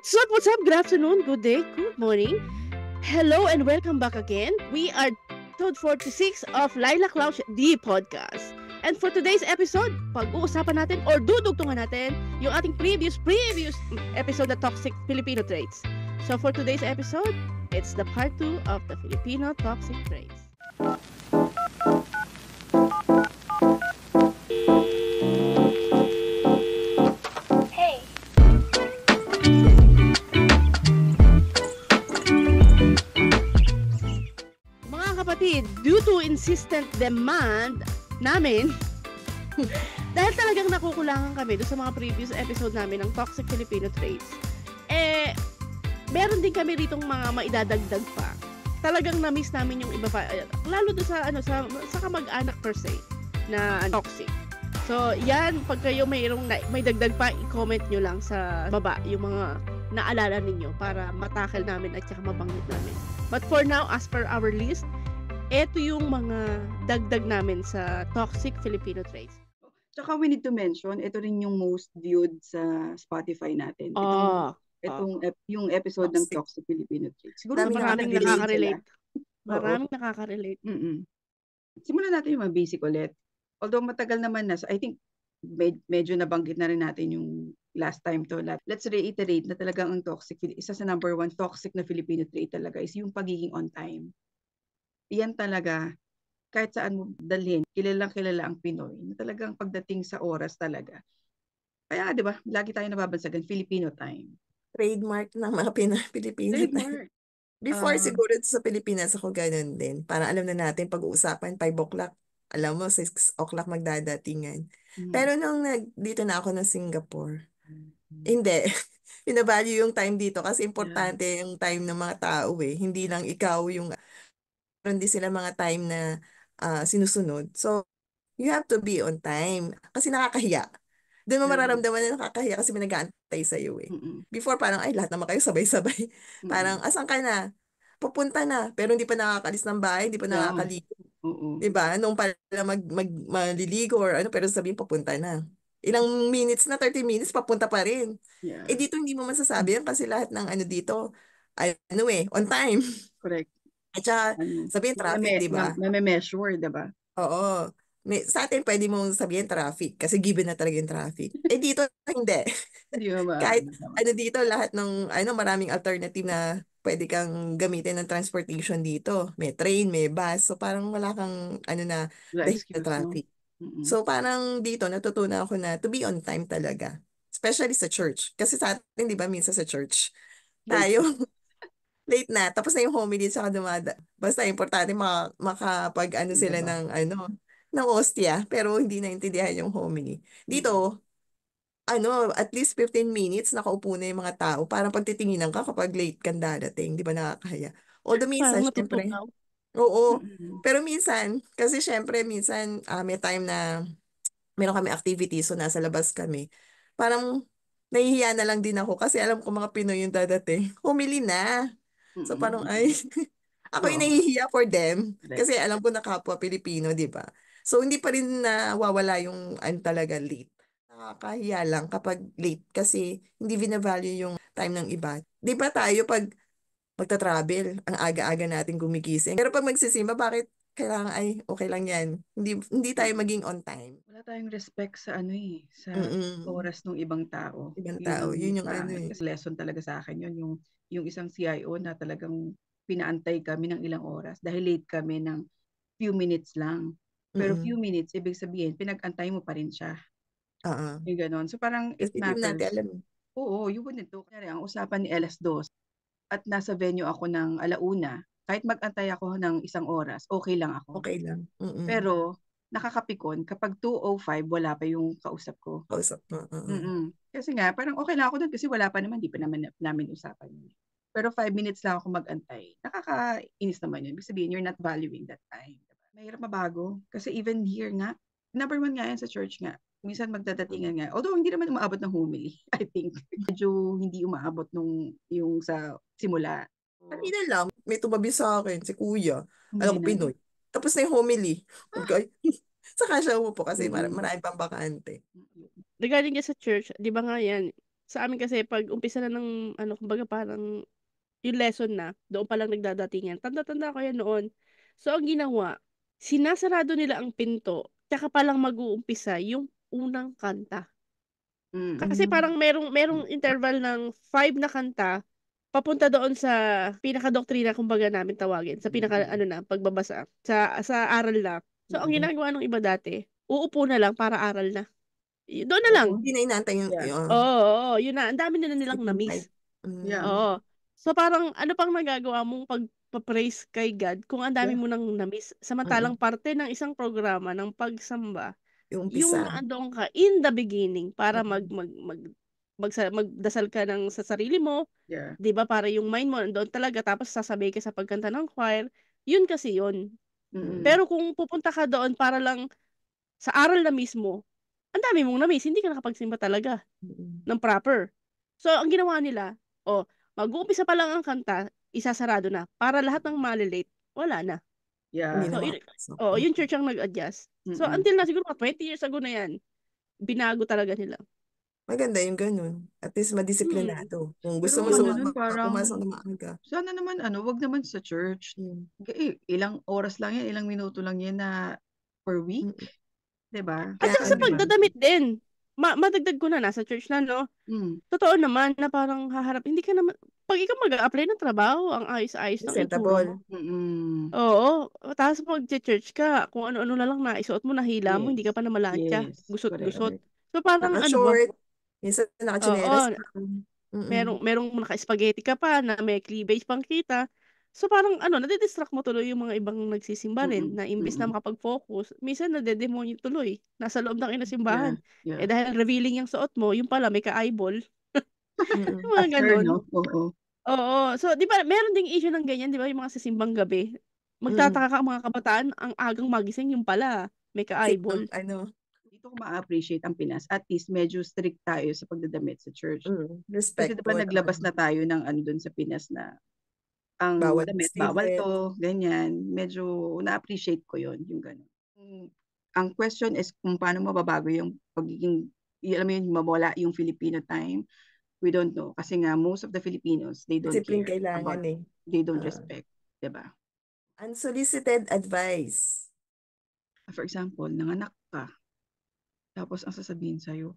What's up? What's up? Good afternoon, good day, good morning. Hello and welcome back again. We are episode 46 of Lilac Lounge, the podcast. And for today's episode, pag-uusapan natin or dudugtungan natin yung ating previous episode na Toxic Filipino Traits. So for today's episode, it's the part 2 of the Filipino Toxic Traits. Kapatid, due to insistent demand namin, dahil talagang nakukulangan kami doon sa mga previous episode namin ng Toxic Filipino Traits, meron din kami ritong mga maidadagdag pa. Talagang na-miss namin yung iba pa, lalo doon sa kamag-anak per se na toxic. So, yan, pag kayo may dagdag pa, i-comment nyo lang sa baba yung mga naalala ninyo para matackle namin at saka mabanggit namin. But for now, as per our list, ito yung mga dagdag namin sa Toxic Filipino Traits. Tsaka we need to mention, ito rin yung most viewed sa Spotify natin. Yung episode ng Toxic Filipino Traits. Siguro maraming nakaka-relate. Maraming nakaka-relate. Simulan natin yung mga basic ulit. Although matagal naman na, so I think medyo nabanggit na rin natin yung last time to. Let's reiterate na talagang ang toxic, isa sa number 1 toxic na Filipino trait talaga is yung pagiging on time. Yan talaga, kahit saan mo dalhin, kilala ang Pinoy, na talagang pagdating sa oras talaga. Kaya, di ba, lagi tayo nababansagan, Filipino time. Trademark ng mga Pilipino time. Before siguro sa Pilipinas ako ganun din. Parang alam na natin, pag-uusapan, 5 o'clock, alam mo, 6 o'clock magdadatingan. Pero nung dito na ako ng Singapore, hindi. Pinavalue yung time dito kasi importante yung time ng mga tao eh. Hindi lang ikaw yung meron din sila mga time na sinusunod. So, you have to be on time. Kasi nakakahiya. Doon mo mararamdaman na nakakahiya kasi may nag-aantay sa'yo eh. Before parang, ay, lahat naman kayo sabay-sabay. Parang, asan ka na? Pupunta na. Pero hindi pa nakakalis ng bahay, hindi pa nakakaligo. Diba? Nung pala maliligo or ano, pero sabihin papunta na. Ilang minutes na, 30 minutes, papunta pa rin. Eh dito hindi mo masasabi yan kasi lahat ng ano dito, on time. Correct. At saka, sabihin traffic, di ba? Measure, di ba? Oo. Sa atin, pwede mong sabihin traffic kasi given na talaga yung traffic. Eh dito, hindi. Kahit dito, lahat ng, maraming alternative na pwede kang gamitin ng transportation dito. May train, may bus. So, parang wala kang, dahil na traffic. So, parang dito, natutunan ako na to be on time talaga. Especially sa church. Kasi sa atin, di ba, minsan sa church, tayo, late na, tapos na yung homily saka basta importante makapag sila ng hostia, pero hindi naintindihan yung homily. Dito, at least 15 minutes nakaupo na yung mga tao, parang pagtitinginan ka kapag late kang dadating, di ba nakakahiya? Although minsan, syempre, oo, pero minsan, kasi syempre, minsan, may time na meron kami activity, so nasa labas kami, parang nahihiya na lang din ako kasi alam ko mga Pinoy yung dadating, homily na. So parang ako yung nahihiya for them kasi alam ko na kapwa Pilipino, di ba? So hindi pa rin nawawala yung talaga late. Nakakahiya lang kapag late kasi hindi binavalue yung time ng iba. Di ba tayo pag magta-travel, ang aga-aga natin gumigising. Pero pag magsisimba, bakit kailangan okay lang yan. Hindi tayo maging on time. Wala tayong respect sa sa oras ng ibang tao. Ibang tao, yun yung Kasi lesson talaga sa akin yun, yung isang CIO na talagang pinaantay kami ng ilang oras dahil late kami ng few minutes lang. Pero few minutes, ibig sabihin, pinag-antay mo pa rin siya. Yung ganon. So parang it matters. Natin alam. Oo, you wouldn't do. Kaya ang usapan ni LS2 at nasa venue ako ng alauna, kahit mag-antay ako ng 1 oras, okay lang ako. Okay lang. Pero nakakapikon kapag 2:05 wala pa yung kausap ko. Kasi nga, parang okay lang ako doon kasi wala pa naman, di pa naman namin usapan yun. Pero 5 minutes lang ako mag-antay. Nakakainis naman yun. Ibig sabihin, you're not valuing that time. Diba? Mahirap mabago. Kasi even here nga, number 1 nga yan sa church nga. Minsan magdadatingan nga. Although hindi naman umaabot ng homily, I think. Medyo hindi umaabot yung sa simula. Kanina lang, may tumabi sa akin, si Kuya. Alam ko, Pinoy. Tapos na yung homily. Okay. Saka siya umupo kasi maraming pang bakante. Regarding sa church, di ba nga yan, Sa amin kasi 'pag umpisa na ng ano, kumbaga parang yung lesson na, doon pa lang nagdadatingan. Tanda-tanda ko yan noon. So, ang ginawa, sinasarado nila ang pinto, tsaka pa lang mag-uumpisa yung unang kanta. Kasi Mm. parang merong interval ng 5 na kanta, papunta doon sa pinaka-doktrina kumbaga namin tawagin, sa pinaka-ano na, pagbabasa, sa aral na. So, ang Mm. ginagawa nung iba dati, uupo na lang para aral na. Doon na lang. Oo, hindi na inaantay yung Yeah. Oo, yun na. Ang dami na nilang sleeping na-miss. time. Mm. Yeah. Oo. So parang ano pang nagagawa mong pagpa-praise kay God kung ang dami Yeah. mo nang na-miss. Samantalang parte ng isang programa ng pagsamba, Yung yung umpisa. naandoon ka in the beginning para Mm. magdasal ka ng sa sarili mo, Yeah. 'di ba? Para yung mind mo nandoon talaga tapos sasabay ka sa pagkanta ng choir. Yun kasi yun. Mm. Pero kung pupunta ka doon para lang sa aral na mismo, ang dami mong na-miss, hindi ka nakapagsimba talaga Mm. ng proper. So, ang ginawa nila, mag-uumpisa pa lang ang kanta, isasarado na. Para lahat ng malilate, wala na. Hindi Yeah. na So, makapasok. yung church ang nag-adjust. So, Mm. until na siguro 20 years ago na yan, binago talaga nila. Maganda yung ganun. At least Mm. madisiplinado. Kung gusto Pero mo ano nun, parang, pumasok na maaga. sana naman, wag naman sa church. Ilang oras lang yan, ilang minuto lang yan na per week. Mm. 'Di ba? At Kaya saka sa pagdadamit din, madagdag ko na, nasa church na, no? Totoo naman na parang haharap, hindi ka naman, pag ikaw mag-a-apply ng trabaho, ang ayos-ayos ng itsura presentable. mo. Mm. Oo, tapos magche-church ka, kung ano-ano na lang naisuot mo, nahila mo, hindi ka Yes. pa namalansya, Yes. Correct. gusot-gusot. So parang ano ba, Naka-short. Minsan naka-tsinelas oo, pa. Mm. merong naka-spaghetti ka pa na may cleavage pang kita. So parang nadidistract mo tuloy yung mga ibang nagsisimba rin Mm. na imbis na Mm. makapag-focus, minsan nadedemonyo tuloy, nasa loob ng Yeah. simbahan. Yeah. Dahil revealing yung suot mo, yung pala may ka-eyeball, yung mga After, ganon. no? Oo. Oo. So, di ba, meron ding issue ng ganyan, di ba, yung mga sa simbang gabi. Mm. Magtataka ka ang mga kabataan, ang agang magising, yung pala, may ka-eyeball. Dito ko ma-appreciate ang Pinas. At least, medyo strict tayo sa pagdadamit sa church. Kasi diba Respectful. naglabas na tayo ng dun sa Pinas na ang Bawal damit, bawal statement. to, ganyan. Medyo na-appreciate ko yon yung gano'n. Ang question is kung paano mababago yung pagiging, alam mo yun, mawala yung Filipino time. We don't know. Kasi nga, most of the Filipinos, they don't Discipline care kailangan about, they don't respect. Diba? Unsolicited advice. For example, nanganak ka. Tapos ang sasabihin sa'yo,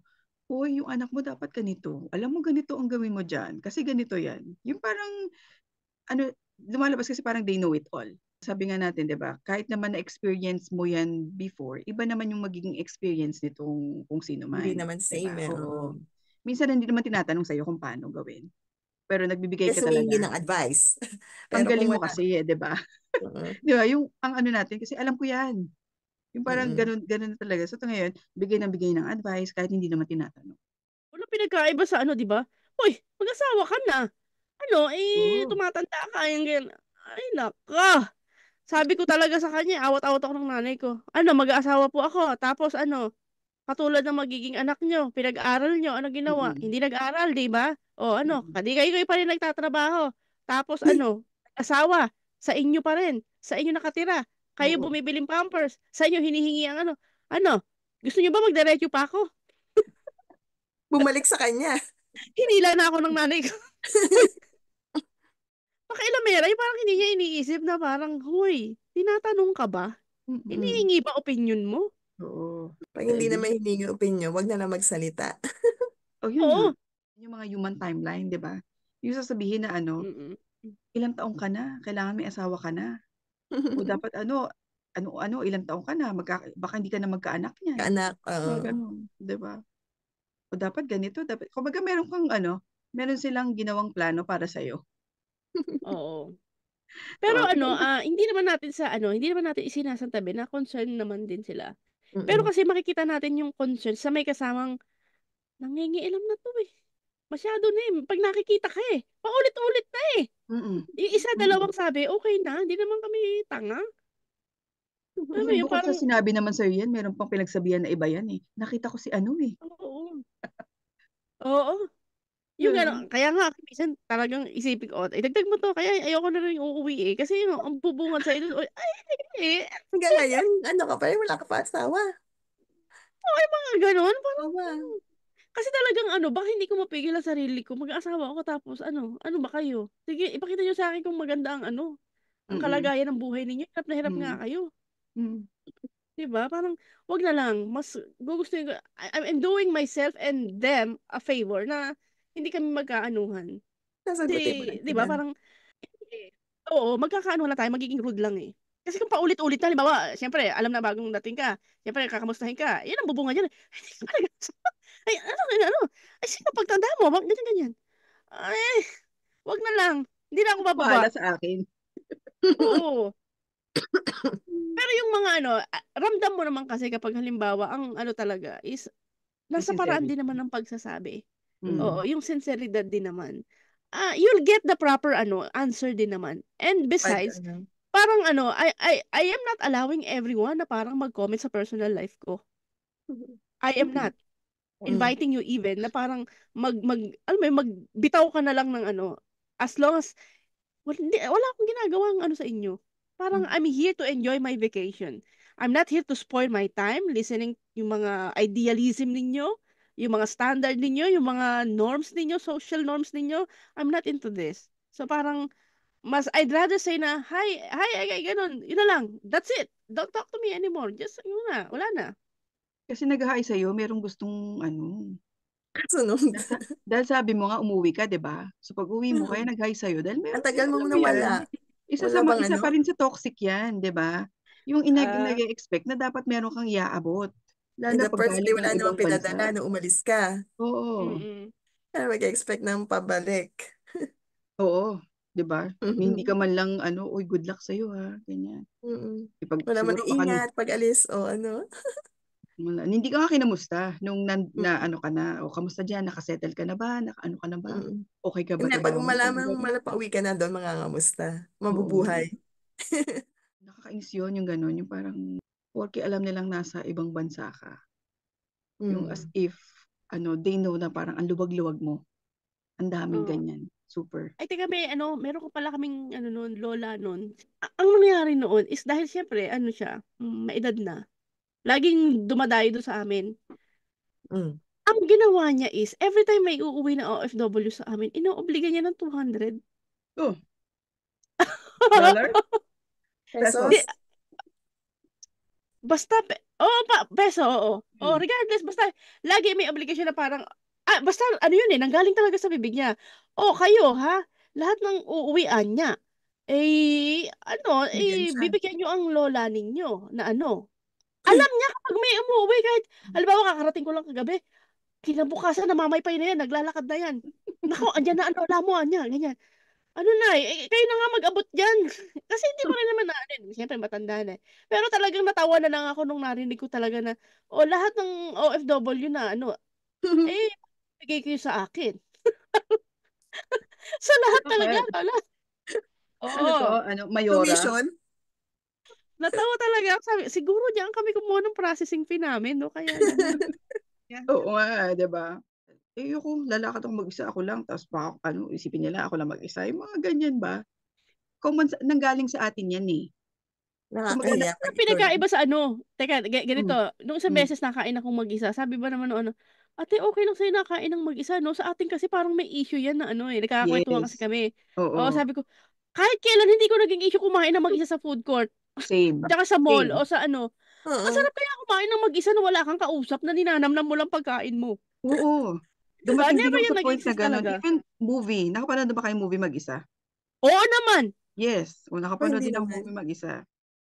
"Hoy, yung anak mo dapat ganito. Alam mo ganito ang gawin mo diyan kasi ganito 'yan." Yung parang lumalabas kasi parang they know it all. Sabi nga natin, 'di ba? Kahit naman na-experience mo 'yan before, iba naman yung magiging experience nitong kung sino man. Hindi naman 'Di same ba? eh. Oo. Minsan hindi naman tinatanong sa'yo kung paano gawin. Pero nagbibigay ka Kasi humingi talaga. ng advice. Ang Pero galing kung mo wala. kasi 'di ba? 'Di ba? Yung ang natin kasi alam ko 'yan. Yung parang ganun na talaga. So ngayon, bigay ng advice kahit hindi naman tinatanong. Walang pinagkaiba sa di ba? Uy, mag-asawa ka na. Oo. Tumatanda ka, yung ganyan. Ay, naka. Sabi ko talaga sa kanya, awat-awat ako ng nanay ko. Mag-aasawa po ako. Tapos katulad ng magiging anak nyo, pinag-aral nyo, ano ginawa? Mm. Hindi nag-aral, di ba? O Mm. kadi kayo pa rin nagtatrabaho. Tapos asawa, sa inyo pa rin. Sa inyo nakatira. Kayo Oo. bumibiling pampers. Sa inyo hinihingi ang gusto nyo ba magdiretso pa ako? Bumalik sa kanya. Hinila na ako ng nanay ko. Uy, pakailamera, yung parang hindi niya iniisip na parang, huy, tinatanong ka ba? Hinihingi ba opinion mo? Oo. Pag hindi na may hiningi opinion, wag na lang magsalita. Yun nga. Oo. Yung mga human timeline, di ba? Yung sasabihin na ilang taong ka na, kailangan may asawa ka na. O dapat ilang taong ka na, baka hindi ka na magkaanak niyan. Kaanak. Mga ganun, di ba? O dapat ganito, kumbaga meron silang ginawang plano para sa'yo. Oo. Pero hindi naman natin isinasantabi na concern naman din sila. Pero kasi makikita natin yung concern sa may kasamang nangingialam na to eh. Masyado na eh. Pag nakikita ka paulit-ulit na eh. Yung isa, dalawang sabi, okay na, hindi naman kami tanga. Bukod Parang, sa sinabi naman sa'yo yan, meron pang pinagsabihan na iba yan eh. Nakita ko si eh. Oo. Yung gano'n, kaya nga, minsan talagang isipin ko, idagdag mo to, kaya ayoko na rin uuwi eh. Kasi ang bubungad sa ito, hanggang ngayon, ka pa rin, wala ka pa asawa. mga gano'n, parang, Kasi talagang ano, baka hindi ko mapigil ang sarili ko. Mag-aasawa ako tapos ano ba kayo? Sige, ipakita niyo sa akin kung maganda ang ang Mm. kalagayan ng buhay ninyo. Hirap na hirap nga Mm. kayo. Mm. 'Di ba? Parang wag na lang. Mas gugustuhin ko, I'm doing myself and them a favor na hindi kami magkaanuhan. Sasagutin mo Kasi, lang 'di ba, sila. parang oo, magkakaano na tayo, magiging rude lang eh. Kasi kung paulit-ulit na, halimbawa, siyempre, alam na bagong dating ka, siyempre, kakamustahin ka, yan ang bubunga dyan. Hindi ka talaga, ay, ay, sino pagtanda mo, ganyan, ganyan. Ay, wag na lang, hindi na ako bababa. Bahala sa akin. Oo. Pero yung mga ramdam mo naman kasi kapag halimbawa, ang talaga is, Yung nasa paraan din sincerity. naman ng pagsasabi. Oo, Mm. yung sinceridad din naman. You'll get the proper answer din naman. And Pag, besides, parang I am not allowing everyone na parang mag-comment sa personal life ko. I am Mm. not inviting you even na parang alam mo yun, magbitaw ka na lang ng as long as wala akong ginagawang sa inyo. Parang I'm here to enjoy my vacation. I'm not here to spoil my time listening yung mga idealism ninyo, yung mga standard ninyo, yung mga norms ninyo, social norms ninyo. I'm not into this. So parang I'd rather say na, hi, hi, ay, ganun. Yun na lang. That's it. Don't talk to me anymore. Just, yun na. Wala na. Kasi nag-hi sa'yo, merong gustong sunod. dahil sabi mo nga umuwi ka, 'di ba? So pag uwi mo kaya nag-hi sa'yo dahil Ang meron tagal alam mong mo 'yan. nawala. Wala bang Isa ano? pa rin sa toxic 'yan, 'di ba? Yung Ah, nag-e-expect na dapat meron kang iaabot. Lalo In na the pag first day, galing ka wala ng namang ibang pinadala bansa. nung umalis ka. Oo. mm. Kaya mag-expect ng pabalik. Oo, 'di ba? Hindi ka man lang "Uy, good luck sa'yo ha," ganyan. Wala man Siguro ng baka ingat pag alis o ano. wala, hindi ka nga kinamusta nung na Mm. ano ka na, "O kamusta diyan, naka-settle ka na ba, naka-ano ka na ba, Mm. okey ka ba Hindi, pag trabaho-wise?" malamang pauwi ka na doon, mangangamusta. Oo. Mabubuhay. Nakakainis yun, yung gano'n, yung parang porke alam nilang nasa ibang bansa ka, yung as Mm. if they know na parang ang luwag-luwag mo, ang daming Oh. ganyan, super. Ay, teka, meron ko pala kaming noon, lola noon. Ang nangyari noon is dahil siyempre, siya, maedad na. Laging dumadayo doon sa amin. Mm. Ang ginawa niya is, every time may uuwi na OFW sa amin, inoobliga niya ng 200. Oh, dollar? Di, Pesos? basta, peso, oo. Oh, regardless, basta, lagi may obligasyon na parang, basta, yun nanggaling talaga sa bibig niya. Oh, kayo, ha? Lahat ng uuwian niya, Bigyan siya. bibigyan niyo ang lola ninyo na Alam niya kapag may umuwi, kahit, halimbawa, kakarating ko lang kagabi, kinabukasan, namamaypay na yan, naglalakad na yan. Nako, andyan na ang lola mo, anya, ganyan. Kayo na nga mag-abot dyan. Kasi hindi ko rin naman siyempre matanda na eh. Pero talagang natawa na lang ako nung narinig ko talaga na, lahat ng OFW na eh, bigay kayo sa akin. Sa lahat talaga, Bakit? lola. Ano 'to, Oo. Mayora? Commission? Natawa talaga ako. Sabi, siguro diyan kami kumuha ng processing fee namin, no? Kaya ganun. Yeah. Oo nga, 'di ba? Ako lalakad ako mag-isa, ako lang tapos baka isipin nila ako lang mag-isa, yung mga ganyan ba? Nanggaling sa atin 'yan, eh. Kumbaga Nakakahiya pag Ang ikaw lang. pinagkaiba sa teka, ganito, hmm, nung isang hmm, beses nakain akong mag-isa, sabi ba naman nung ate, okay lang sa'yo nakain ng mag-isa, no? Sa atin kasi parang may issue yan na nagkakakwentuhan kasi yes. kami. Oo, Oo, sabi ko, kahit kailan hindi ko naging issue kumain ng mag-isa sa food court, same, tsaka sa mall, same. o sa Oo. masarap kaya kumain ng mag-isa na wala kang kausap na ninanamnam mo lang pagkain mo. Oo, Diba? dumating din Never ako yan sa point na nag-exist gano'n. talaga. Even movie, nakapanood na ba kayong movie mag-isa? Oo naman! Yes, O nakapanood hindi din ako naman. movie mag-isa.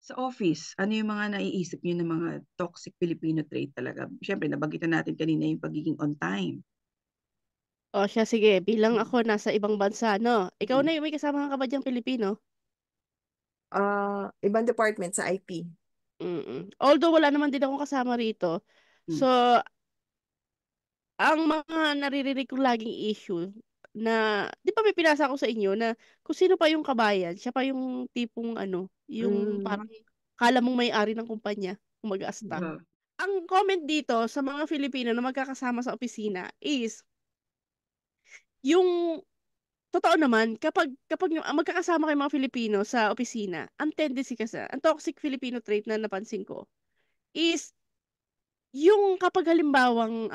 Sa office, ano yung mga naiisip niyo na mga toxic Filipino trait talaga? Siyempre nabanggit na natin kanina yung pagiging on time. O siya, sige, bilang Hmm, ako nasa ibang bansa, no? Ikaw mm, na may kasama ka ba diyang Pilipino? Ibang department sa IT. Although wala naman din akong kasama rito. hmm, So, ang mga naririnig kong laging issue na, di ba may pinasa ko sa inyo na kung sino pa yung kabayan, siya pa yung tipong yung parang Mm. kala mong may-ari ng kumpanya, kung mag-aasta. oo, Ang comment dito sa mga Filipino na magkakasama sa opisina is, yung totoo naman, kapag magkakasama kayong mga Filipino sa opisina, ang tendency kasi, ang toxic Filipino trait na napansin ko is, yung kapag halimbawang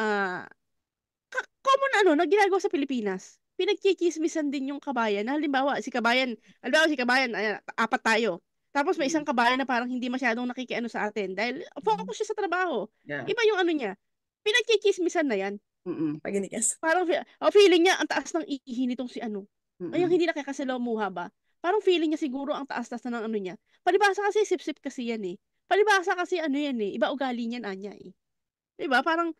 na ginagawa sa Pilipinas. Pinagchichismisan din yung kabayan. Na, halimbawa, si kabayan, ayan, 4 tayo. Tapos may isang kabayan na parang hindi masyadong nakikiano sa atin dahil focus siya sa trabaho. Yeah. Iba yung ano niya. Pinagchichismisan na yan. Paginikas. Parang feeling niya ang taas ng ihi nitong si ano. Ay, ang hindi nakakasalamuha ba? Parang feeling niya siguro ang taas-taas na ng ano niya. Palibasa kasi sip-sip kasi yan eh. Palibasa kasi ano yan eh. Iba ugali niyan anya eh. Diba? Parang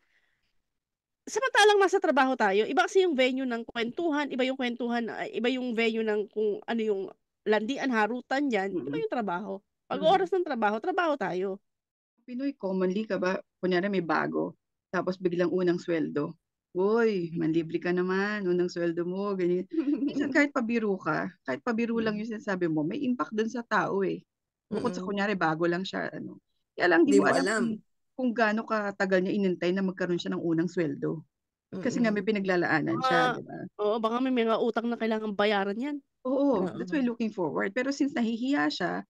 samantalang nasa trabaho tayo, iba kasi yung venue ng kwentuhan, iba yung venue ng kung ano yung landian, harutan dyan, iba yung trabaho. Pag oras ng trabaho, trabaho tayo. Pinoy, commonly ka ba, kunyari may bago, tapos biglang unang sweldo. Uy, manlibre ka naman, unang sweldo mo, ganyan. Minsan kahit pabiro lang yung sinasabi mo, may impact dun sa tao eh. Bukod sa kunyari bago lang siya, ano. Kaya lang, di mo alam kung gaano katagal niya inintay na magkaroon siya ng unang sweldo. Kasi nga may pinaglalaanan siya, di ba? Oo, baka may mga utang na kailangan bayaran yan. Oo, that's why looking forward. Pero since nahihiya siya,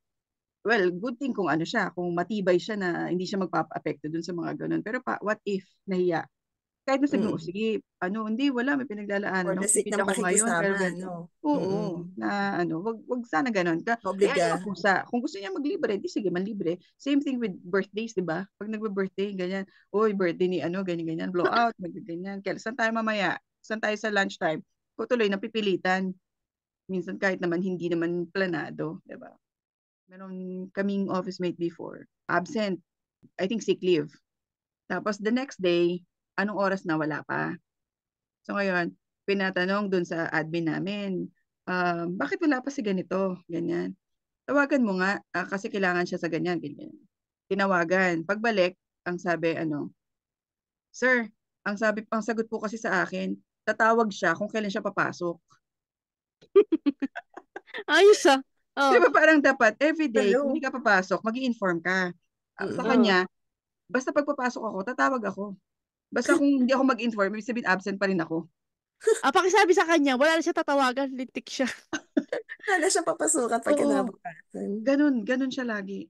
well, good thing kung ano siya, kung matibay siya na hindi siya magpapa-apekto dun sa mga ganun. Pero what if nahiya? Kahit na sabi mo, sige, hindi, wala, may pinaglalaanan. For the sake ng pakikisama, no? Oo, na wag sana ganun. Kaya kusa. Kung gusto niya maglibre, di sige, manlibre. Same thing with birthdays, di ba? Pag nagbe-birthday, ganyan, birthday ni ganyan, blow out, ganyan. Kaya saan tayo mamaya? Saan tayo sa lunchtime? Tuloy, napipilitan. Minsan kahit naman hindi naman planado, di ba? Meron kaming office mate before, absent, I think sick leave. Tapos the next day, anong oras na wala pa. So ngayon, pinatanong dun sa admin namin, bakit wala pa si ganito? Ganyan. Tawagan mo nga, kasi kailangan siya sa ganyan. Tinawagan. Pagbalik, ang sabi, Sir, ang sagot po kasi sa akin, tatawag siya kung kailan siya papasok. Ayos ah. Di ba parang dapat, everyday, kung hindi ka papasok, mag-i-inform ka. Sa kanya, basta pagpapasok ako, tatawag ako. Basta kung hindi ako mag-inform, ibig sabihin absent pa rin ako. Pakisabi sa kanya, wala na siya tatawagan, lintik siya. Wala na siya papasukan pag kinabukasan. Ganun siya lagi.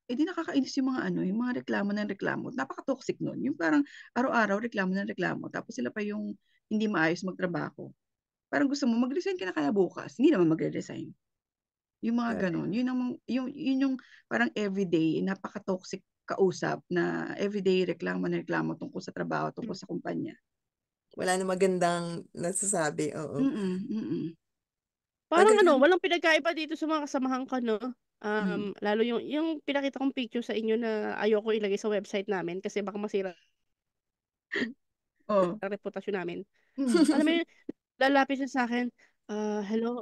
Di nakakainis yung mga yung mga reklamo ng reklamo. Napaka-toxic nun. Yung parang araw-araw reklamo ng reklamo. Tapos sila pa yung hindi maayos magtrabaho. Parang gusto mo, mag-resign ka na kaya bukas. Hindi naman magre-resign. Yung mga ganun. Yun yung parang everyday, napaka-toxic kausap na everyday reklamo tungkol sa trabaho, tungkol sa kumpanya. Wala na magandang nasasabi. Oo. Parang walang pinagkaiba dito sa mga kasamahan ko, no? Lalo yung pinakita kong picture sa inyo na ayoko ilagay sa website namin kasi baka masira ang reputasyon namin. Alam mo yun, lalapit siya sa akin, hello,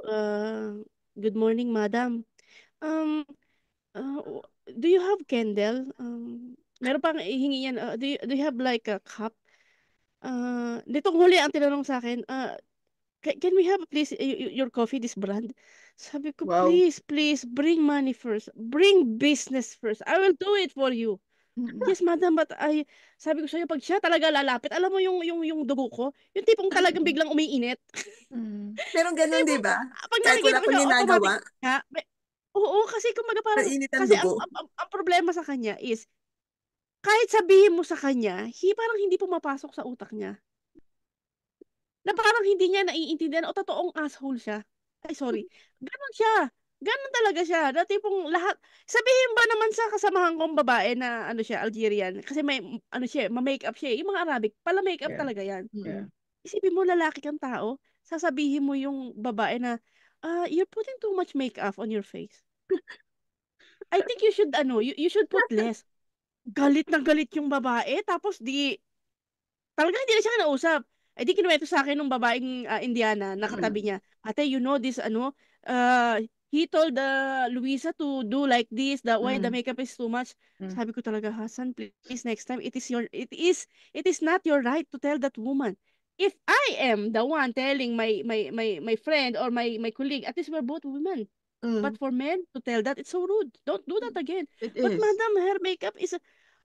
good morning, madam. Do you have candle? Meron pang ihingi yan. Do you have like a cup? Ditong huli ang tinanong sa akin, can we have please your coffee, this brand? Sabi ko, wow. please, bring money first. Bring business first. I will do it for you. Yes, madam, but sabi ko sa'yo, pag siya talaga lalapit, alam mo yung dugo ko, yung tipong talagang biglang umiinit. Meron ganun, di ba? Pag kahit wala pang ginagawa. Oo, kasi kumaga parang, kasi ang problema sa kanya is, kahit sabihin mo sa kanya, parang hindi pumapasok sa utak niya. Na parang hindi niya naiintindihan o totoong asshole siya. Ay, sorry. Ganon siya. Ganon talaga siya. Na tipong lahat, sabihin ba naman sa kasamahan kong babae na siya, Algerian, kasi may, siya, ma-makeup siya. Yung mga Arabic, pala makeup talaga yan. Yeah. Isipin mo, lalaki kang tao, sasabihin mo yung babae na, you're putting too much makeup on your face. I think you should, you should put less. Galit na galit yung babae, tapos talaga hindi na siya kinausap. Di kinuwento sa akin ng babaeng Indiana, nakatabi niya, ate, you know this, he told Luisa to do like this, why the makeup is too much. Sabi ko talaga, Hassan, please next time, it is not your right to tell that woman. If I am the one telling my friend or my colleague, at least we're both women. But for men to tell that, it's so rude. Don't do that again. But madam, her makeup is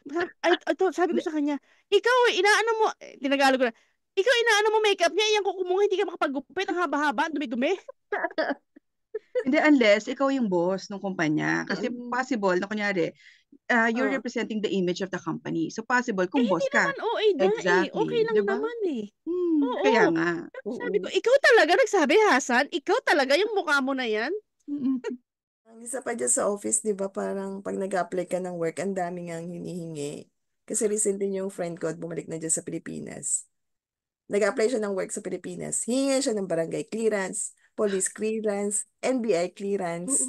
sabi ko sa kanya, ikaw inaano mo, tinagalog ko na, ikaw inaano mo makeup niya, iyang kuko mo, hindi ka makapagupit, ang haba-haba, dumi-dumi. Hindi, unless ikaw yung boss ng kumpanya. Kasi possible na kunyari, you're representing the image of the company. So possible kung boss hindi ka. naman OA na Exactly. Okay lang Diba? naman Oo. Kaya nga. Sabi ko, ikaw talaga nagsabi, Hasan? Ikaw talaga yung mukha mo na yan? Ang isa pa dyan sa office, di ba, parang pag nag-apply ka ng work, ang dami ngang hinihingi. Kasi recently yung friend ko bumalik na dyan sa Pilipinas. Nag-apply siya ng work sa Pilipinas. Hihingi siya ng barangay clearance, police clearance, NBI clearance.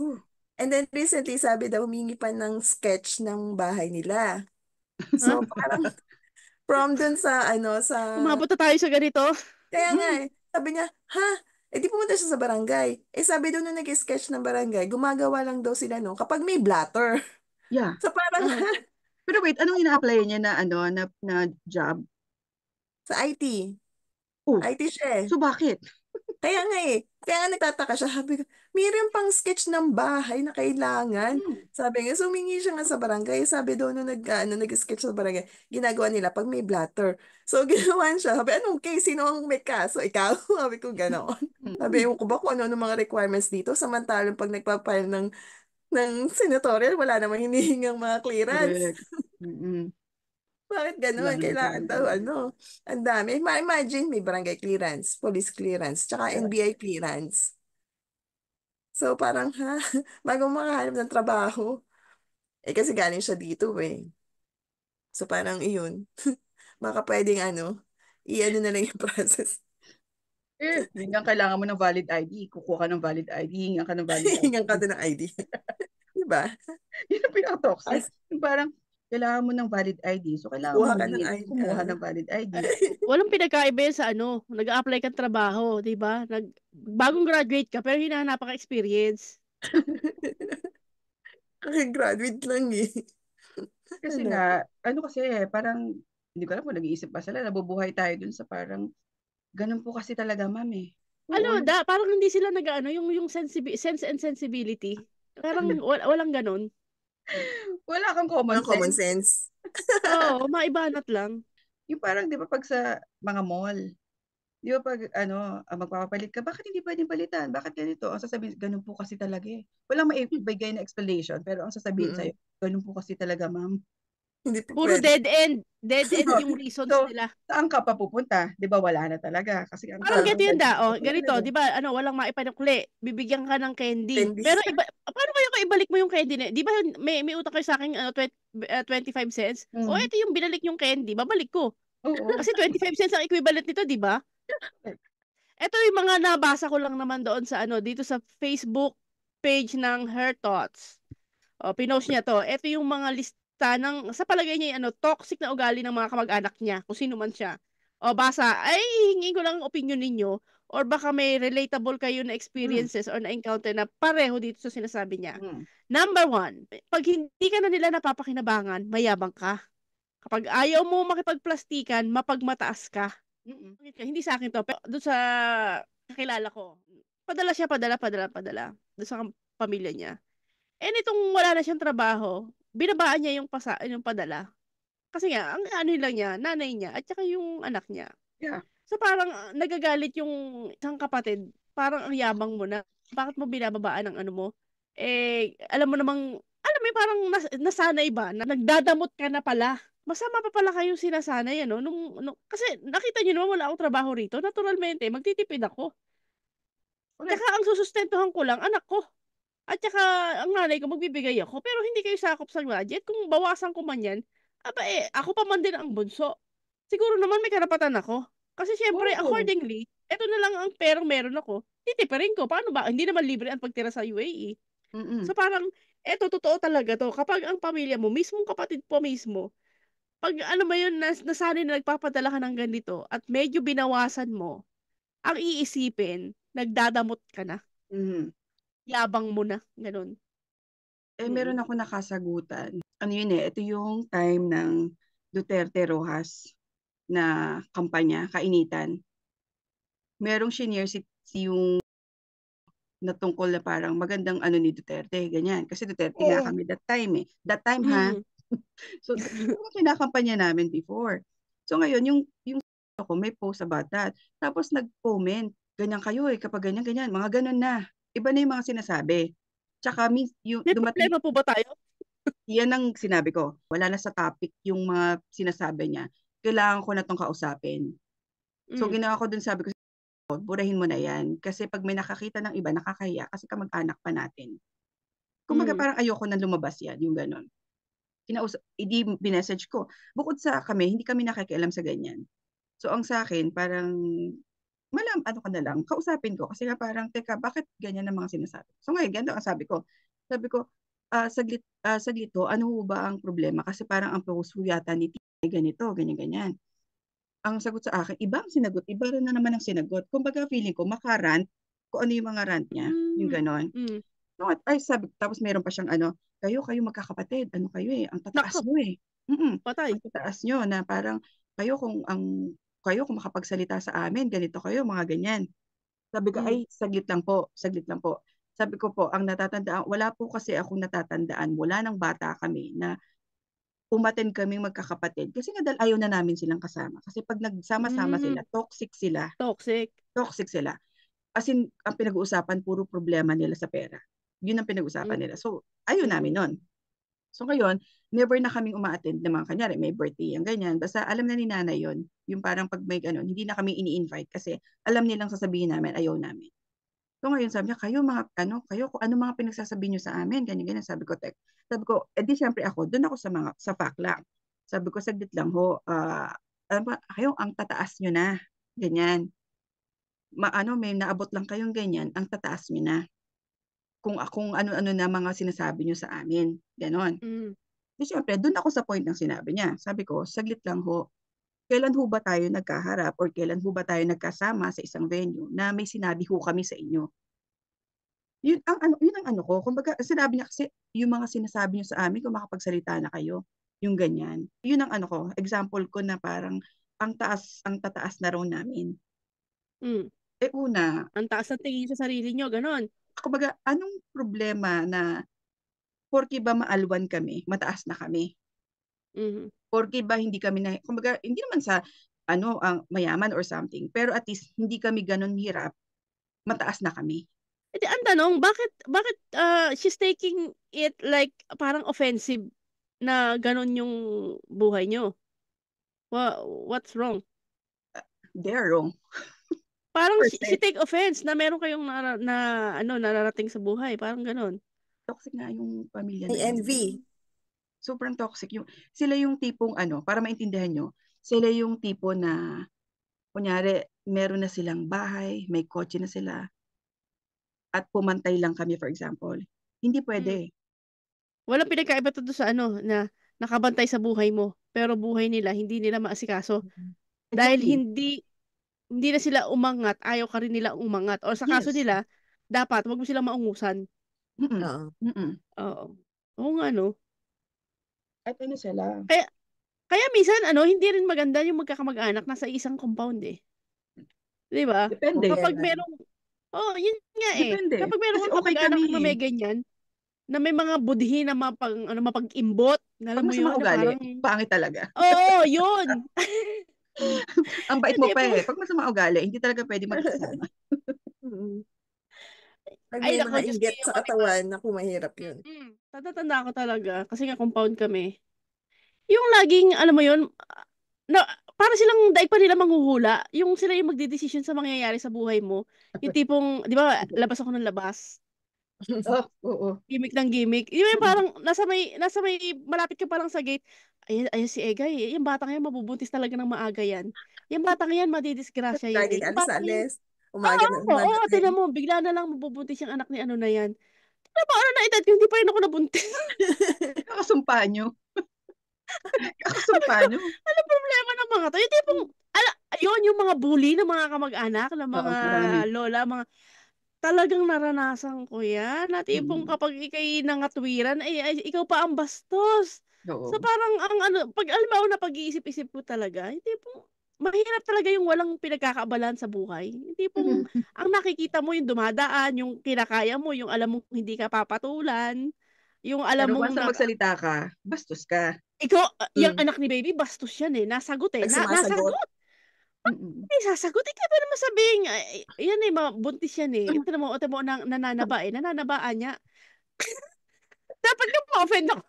And then recently, sabi daw, humingi pa ng sketch ng bahay nila. So parang from dun sa Umabot na tayo sa ganito. Kaya nga sabi niya, di pumunta siya sa barangay. Sabi doon na nag-sketch ng barangay, gumagawa lang daw sila kapag may blatter. Yeah. So parang, Pero wait, anong ina-apply niya na job? Sa IT. IT siya So bakit? Kaya nga Kaya nga nagtataka siya. Sabi ko, mayroon pang sketch ng bahay na kailangan. Sabi nga, sumingi siya nga sa barangay. Sabi doon nung nag-sketch sa barangay, ginagawa nila pag may blatter. So, ginawan siya. Sabi, anong case? Sino ang may kaso? Ikaw? Sabi ko, gano'n. Sabi, ewan ko ba kung ano mga requirements dito? Samantalang pag nagpapile ng senatorial, wala namang hinihingang mga clearance. Bakit gano'n? Kailangan daw, ang dami. Imagine, may barangay clearance, police clearance, tsaka NBI clearance. So, parang, bago makahanap ng trabaho. Kasi galing siya dito, So, parang, iyon. Baka pwedeng, na lang yung process. Hanggang kailangan mo ng valid ID. Kukuha ka ng valid ID. Hingan ka ng valid ID. Hingan ka din ng ID. Diba? Yun ang pinaka-toxic. Parang, kailangan mo ng valid ID. So, kailangan mo kumuha ng valid ID. Walang pinagkaiba yan sa nag-a-apply kang trabaho, di ba? Bagong graduate ka, pero hinahanapan ka experience. Graduate lang Kasi nga, parang, hindi ko alam kung nag-iisip pa sila, nabubuhay tayo dun sa parang, ganun po kasi talaga, ma'am Parang hindi sila yung sense and sensibility. Parang walang ganun. Wala kang common sense. Oo, maibanat lang. Yung parang, di ba, pag sa mga mall, di ba pag, magpapapalit ka, bakit hindi pwedeng palitan? Bakit ganito? Ang sasabihin, ganun po kasi talaga Walang maibigay na explanation, pero ang sasabihin sa'yo, ganun po kasi talaga, ma'am. Hindi po Puro pwede. dead end yung reasons nila. Saan ka pa pupunta? Di ba wala na talaga? Kasi parang ganito yun ganito, di ba, walang maipanukli, bibigyan ka ng candy. Pero paano kaya kung ibalik mo yung candy? Di ba may utang kayo sa akin 25 cents? O ito yung binalik yung candy, babalik ko. Kasi 25 cents ang equivalent nito, di ba? Ito yung mga nabasa ko lang naman doon sa dito sa Facebook page ng Her Thoughts. Pinost niya to. Ito yung mga lista sa palagay niya toxic na ugali ng mga kamag-anak niya, kung sino man siya. Basa, ay hingin ko lang ang opinion ninyo or baka may relatable kayo na experiences or na-encounter na pareho dito sa sinasabi niya. Number 1, pag hindi ka na nila napapakinabangan, mayabang ka. Kapag ayaw mo makipagplastikan, mapagmataas ka. Hindi sa akin to, pero doon sa kakilala ko, padala siya, padala doon sa pamilya niya. Nitong wala na siyang trabaho, binabaan niya yung padala. Kasi nga, ang lang niya, nanay niya, at saka yung anak niya. Yeah. So parang nagagalit yung isang kapatid, parang ang yabang mo na, bakit mo binababaan ang mo? Alam mo, parang nasanay ba, na nagdadamot ka na pala. Masama pa pala kayong sinasanay, kasi nakita niyo naman wala akong trabaho rito, naturalmente, magtitipid ako. Tsaka ang susustentuhan ko lang, anak ko. At saka, ang nanay ko, magbibigay ako. Pero hindi kayo sakop sa budget. Kung bawasan ko man yan, ako pa man din ang bunso. Siguro naman may karapatan ako. Kasi syempre, accordingly, eto na lang ang perang meron ako. Titipirin ko. Paano ba? Hindi naman libre ang pagtira sa UAE. So parang, totoo talaga to. Kapag ang pamilya mo, mismong kapatid po mismo, pag nasanay na nagpapadala ka ng ganito, at medyo binawasan mo, ang iisipin, nagdadamot ka na. Yabang mo na, ganun. Meron ako nakasagutan. Ito yung time ng Duterte Rojas na kampanya, kainitan. Merong senior yung natungkol na parang magandang ni Duterte, ganyan. Kasi Duterte nga kami that time That time So, kinakampanya namin before. So ngayon, yung ako may post about that. Tapos nag-comment, ganyan kayo kapag ganyan, mga ganun na. Iba na yung mga sinasabi. Tsaka yung may problema po ba tayo? Yan ang sinabi ko. Wala na sa topic yung mga sinasabi niya. Kailangan ko na tong kausapin. So, ginawa ko dun, sabi ko, burahin mo na yan. Kasi pag may nakakita ng iba, nakakahiya kasi kamag-anak pa natin. Kumbaga parang ayoko na lumabas yan, yung ganon. Binessage ko. Bukod sa kami, hindi kami nakikialam sa ganyan. So, ang sa akin, parang, kausapin ko. Kasi nga parang, teka, bakit ganyan ang mga sinasabi? So, ngayon, ganito ang sabi ko. Sabi ko, saglit ho, ano ho ba ang problema? Kasi parang ang post yata ni Tia ganito, ganyan-ganyan. Ang sagot sa akin, iba ang sinagot, iba rin na naman ang sinagot. Kumbaga feeling ko, makarant, kung ano yung mga rant niya, yung ganon. No, tapos meron pa siyang kayo magkakapatid, kayo ang tataas nyo eh. Patay. Ang tataas nyo na parang, kayo kung makapagsalita sa amin, ganito kayo, mga ganyan. Sabi ko, ay, saglit lang po. Sabi ko po, ang natatandaan, wala po kasi akong natatandaan mula ng bata kami na umaten kaming magkakapatid. Kasi nga dahil ayaw na namin silang kasama. Kasi pag nagsama-sama sila, toxic sila. Toxic sila. As in, ang pinag-uusapan, puro problema nila sa pera. Yun ang pinag-uusapan nila. So, ayaw namin nun. So, ngayon, never na kaming uma-attend na mga kanyari, may birthday, ang ganyan. Basta alam na ni nanay yun. Yung parang pag may hindi na kami ini-invite kasi alam nilang sasabihin namin, ayaw namin. So ngayon sabi niya, kayo kung ano mga pinagsasabi niyo sa amin, ganyan-ganyan. Sabi ko, edi syempre ako, doon ako sa fact lang. Sabi ko, saglit lang ho, kayo, ang tataas niyo na, ganyan. May naabot lang kayong ganyan, ang tataas niyo na. Kung ano-ano na mga sinasabi niyo sa amin, ganon. Di syempre, doon ako sa point ng sinabi niya. Sabi ko, saglit lang ho, kailan ho ba tayo nagkaharap or kailan ho ba tayo nagkasama sa isang venue na may sinabi ho kami sa inyo? Yun ang ko. Kumbaga, sinabi niya kasi yung mga sinasabi niyo sa amin kung makapagsalita na kayo, yung ganyan. Yun ang ko, example ko na parang ang tataas na raw namin. Una, ang taas ng tingin sa sarili niyo, ganon. Kumbaga, anong problema na porke ba maalwan kami, mataas na kami? Porke ba hindi kami kumbaga, hindi naman sa ang mayaman or something, pero at least hindi kami ganun hirap, mataas na kami. Edi ang tanong, bakit she's taking it like parang offensive na ganun yung buhay nyo? What's wrong? They're wrong. Parang she take offense na meron kayong nararating sa buhay, parang ganun. Toxic nga yung pamilya na envy. Sobrang toxic sila yung tipong para maintindihan nyo, sila yung tipo na kunyari meron na silang bahay, may kotse na sila at pumantay lang kami, for example. Hindi pwede. Walang pinagkaiba to sa na nakabantay sa buhay mo, pero buhay nila hindi nila maasikaso. Dahil hindi na sila umangat, ayaw ka rin nila umangat. O sa kaso nila, dapat wag mo silang maungusan. Oo. Oo nga, no? At sila? Kaya minsan, hindi rin maganda yung magkakamag-anak nasa isang compound eh. Di ba? Depende. Kapag merong, yun nga eh. Depende. Kapag merong kamag-anak na may ganyan, na may mga budhi na mapag-imbot, alam mo yun, na parang... Pangit talaga. Oo, yun. Ang bait mo pa eh. Pag masama ugali, hindi talaga pwede magkasama. Pag may mga inggit sa katawan, naku, mahirap yun. Tatatanda ko talaga, kasi nga compound kami. Yung laging, alam mo yun, para silang daig pa nila manghuhula, yung sila yung magdidesisyon sa mangyayari sa buhay mo. Yung tipong, di ba, labas ako ng labas. Oo. Gimik ng gimik. Yung parang nasa may malapit ka pa lang sa gate. Ayan si Egay, yung batang yan mabubuntis talaga ng maaga yan. Yung batang yan madidisgrasya yan. Laging alis-alis. Umaga na umaga. Oo, tignan mo, bigla na lang mabubuntis yung anak ni na yan. Tignan mo, na edad ko, hindi pa rin ako nabuntis. Kakasumpa nyo. Ano problema ng mga to? Yung tipong, ayun, yung mga bully ng mga kamag-anak, ng mga lola, mga talagang naranasan ko yan. Na tipong kapag ikay nangatwiran, ay ikaw pa ang bastos. So parang pag alam mo na pag-iisip-isip ko talaga, yung tipong mahirap talaga yung walang pinagkakaabalan sa buhay. Yung tipong ang nakikita mo yung dumadaan, yung kinakaya mo, yung alam mo hindi ka papatulan, yung alam mo na magsalita ka, bastos ka. Ikaw, yung anak ni baby, bastos yan eh. Nasagot eh. Nasagot. Ay, sasagot. Ikaw pa naman sabihin, yan eh, buntis yan eh. Ito mo, nananaba eh. Nananabaan niya. Dapat ka ma-offend ako.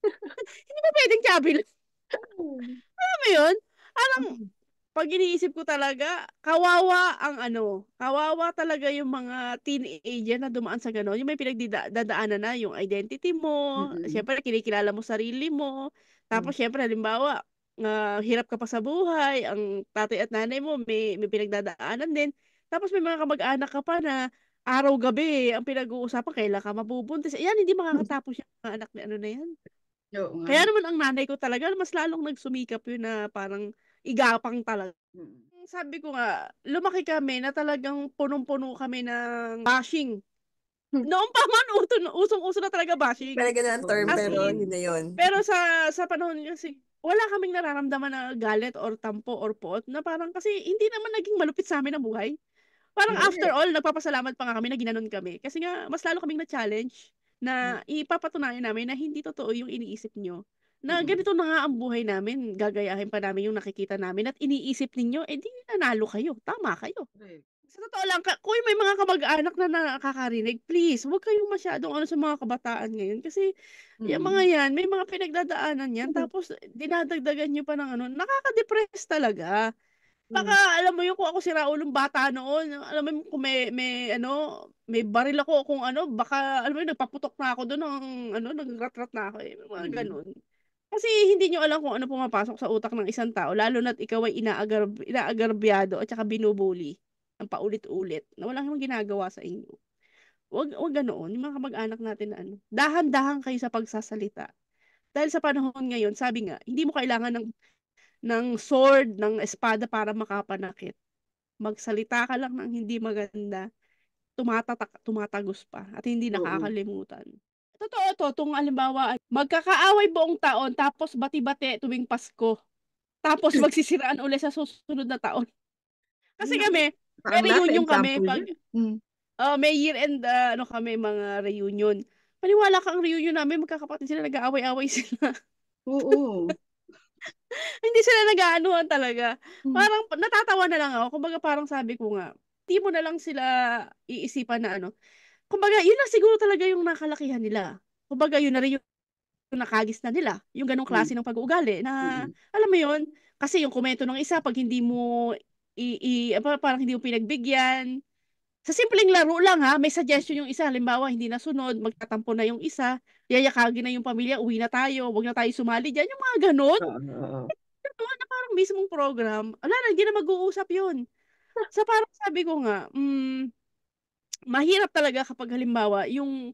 Hindi ba pwedeng chubby lang? Alam mo yun? Parang, pag iniisip ko talaga, kawawa talaga yung mga teenager na dumaan sa gano'n. Yung may pinagdadaanan na, yung identity mo, Mm-mm. syempre kinikilala mo sarili mo, Mm. tapos syempre halimbawa, hirap ka pa sa buhay, ang tatay at nanay mo may pinagdadaanan din, tapos may mga kamag-anak ka pa na araw-gabi ang pinag-uusapan, kailan ka mabubuntis. Yan, hindi makakatapos yung mga anak ni ano na yan. Oo nga. Kaya naman ang nanay ko talaga, mas lalong nagsumikap yun na parang igapang talaga. Mm. Sabi ko nga, lumaki kami na talagang punong-puno kami ng bashing. Noon pa man, usong-uso na talaga Hindi bashing. talaga na ang term, Oo. As pero in, yun na yun. pero sa panahon kasi, wala kaming nararamdaman na galit or tampo or poot na parang kasi hindi naman naging malupit sa amin ang buhay. Parang after Correct. all, nagpapasalamat pa nga kami na ginanon kami. Kasi nga, mas lalo kaming na-challenge na ipapatunayan namin na hindi totoo yung iniisip nyo. Na Mm-mm. ganito na nga ang buhay namin. Gagayahin pa namin yung nakikita namin at iniisip ninyo, eh di nanalo kayo. Tama kayo. Correct. Sa totoo lang, kung may mga kamag-anak na nakakarinig, please, huwag kayong masyadong sa mga kabataan ngayon. Kasi yung mga Mm-mm. yan, may mga pinagdadaanan yan. Tapos, dinadagdagan nyo pa ng nakaka-depress talaga. Baka Mm. alam mo yung kung ako si Raulong bata noon, alam mo yung kung may baril ako kung baka alam mo yun, nagpaputok na ako doon ng nagratrat na ako mga Mm. ganun. Kasi hindi nyo alam kung ano pumapasok sa utak ng isang tao, lalo na't ikaw ay inaagarbyado at saka binubuli ng paulit-ulit na wala namang ginagawa sa inyo. Wag ganoon, yung mga kamag-anak natin na dahan-dahan kayo sa pagsasalita. Dahil sa panahon ngayon, sabi nga, hindi mo kailangan ng sword, ng espada para makapanakit. Magsalita ka lang ng hindi maganda, tumatagos pa at hindi Oo. nakakalimutan. Totoo to, kung halimbawa, magkakaaway buong taon tapos bati-bati tuwing Pasko. Tapos magsisiraan uli sa susunod na taon. Ay, Kasi naku. kami, may Parang lahat may reunion kami example pag yan. Mm. may year-end kami mga reunion. Paniwala ka ang reunion namin, magkakapatid sila, nag-aaway-aaway sila. Oo. Hindi sila nag-aanuhan talaga. Mm. Parang natatawa na lang ako. Kumbaga parang sabi ko nga, di mo na lang sila iisipan na Kumbaga, yun lang siguro talaga yung nakalakihan nila. Kumbaga, yun na rin yung nakagis na nila. Yung ganong Mm. klase ng pag-uugali na, Mm. alam mo yun, kasi yung komento ng isa, pag hindi mo, parang hindi mo pinagbigyan, sa simpleng laro lang ha, may suggestion yung isa, halimbawa hindi nasunod, magtatampo na yung isa, yayakagin na yung pamilya, uwi na tayo, wag na tayo sumali dyan, yung mga ganon. Oo. Oo. Na parang mismong program, wala na, hindi na mag-uusap yun. So parang sabi ko nga, mahirap talaga kapag halimbawa, yung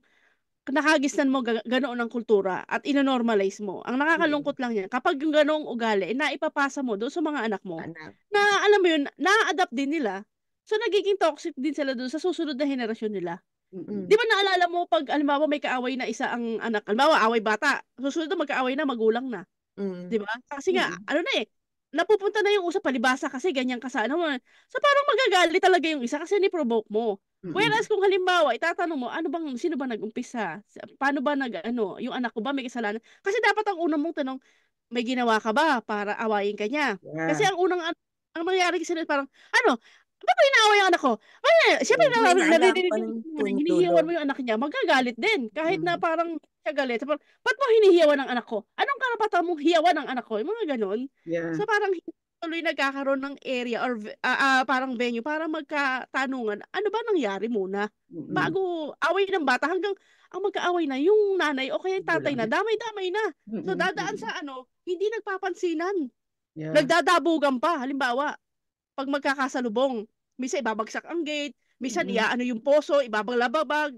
nakagisnan mo ganoon ang kultura at ino-normalize mo. Ang Mm. nakakalungkot lang yan, kapag yung ganoong ugali, naipapasa mo doon sa mga anak mo, Anak. na alam mo yun, na-adapt din nila. So nagiging toxic din sila doon sa susunod na henerasyon nila. Di Mm. ba naalala mo pag halimbawa may kaaway na isa ang anak, halimbawa away bata, susunod na magkaaway na magulang na. Mm. 'Di ba? Kasi nga, Mm. na napupunta na yung usap palibasa kasi ganyan ka sa So parang magagalit talaga yung isa kasi ni-provoke mo. Mm. Whereas kung halimbawa, itatanong mo, sino ba nag-umpisa? Paano ba yung anak ko ba may kasalanan? Kasi dapat ang unang mong tanong, may ginawa ka ba para awayin ka niya? Kasi Yeah. ang nangyayari kasi parang, ba't mo inaaway yung anak ko? Siyempre, Hindi mo inaalam naririnig kung mo anong naman, punot dulo. hinihiyawan mo yung anak niya, magagalit din. Kahit na Mm. parang siya galit. So, parang, ba't mo hinihiyawan ang anak ko? Anong karapatan mong hiyawan ang anak ko? Yung mga ganon. Yeah. So parang hindi tuloy nagkakaroon ng area or parang venue para magkatanungan, ano ba nangyari muna? Mm. Bago away ng bata hanggang ang magkaaway na yung nanay o kaya yung tatay Gulang. na, damay-damay na. So Mm. dadaan Mm. sa hindi nagpapansinan. Yeah. Nagdadabugan pa. Halimbawa, pag magkakasalubong, minsan ibabagsak ang gate, minsan Mm. iaano yung poso, ibabalababag,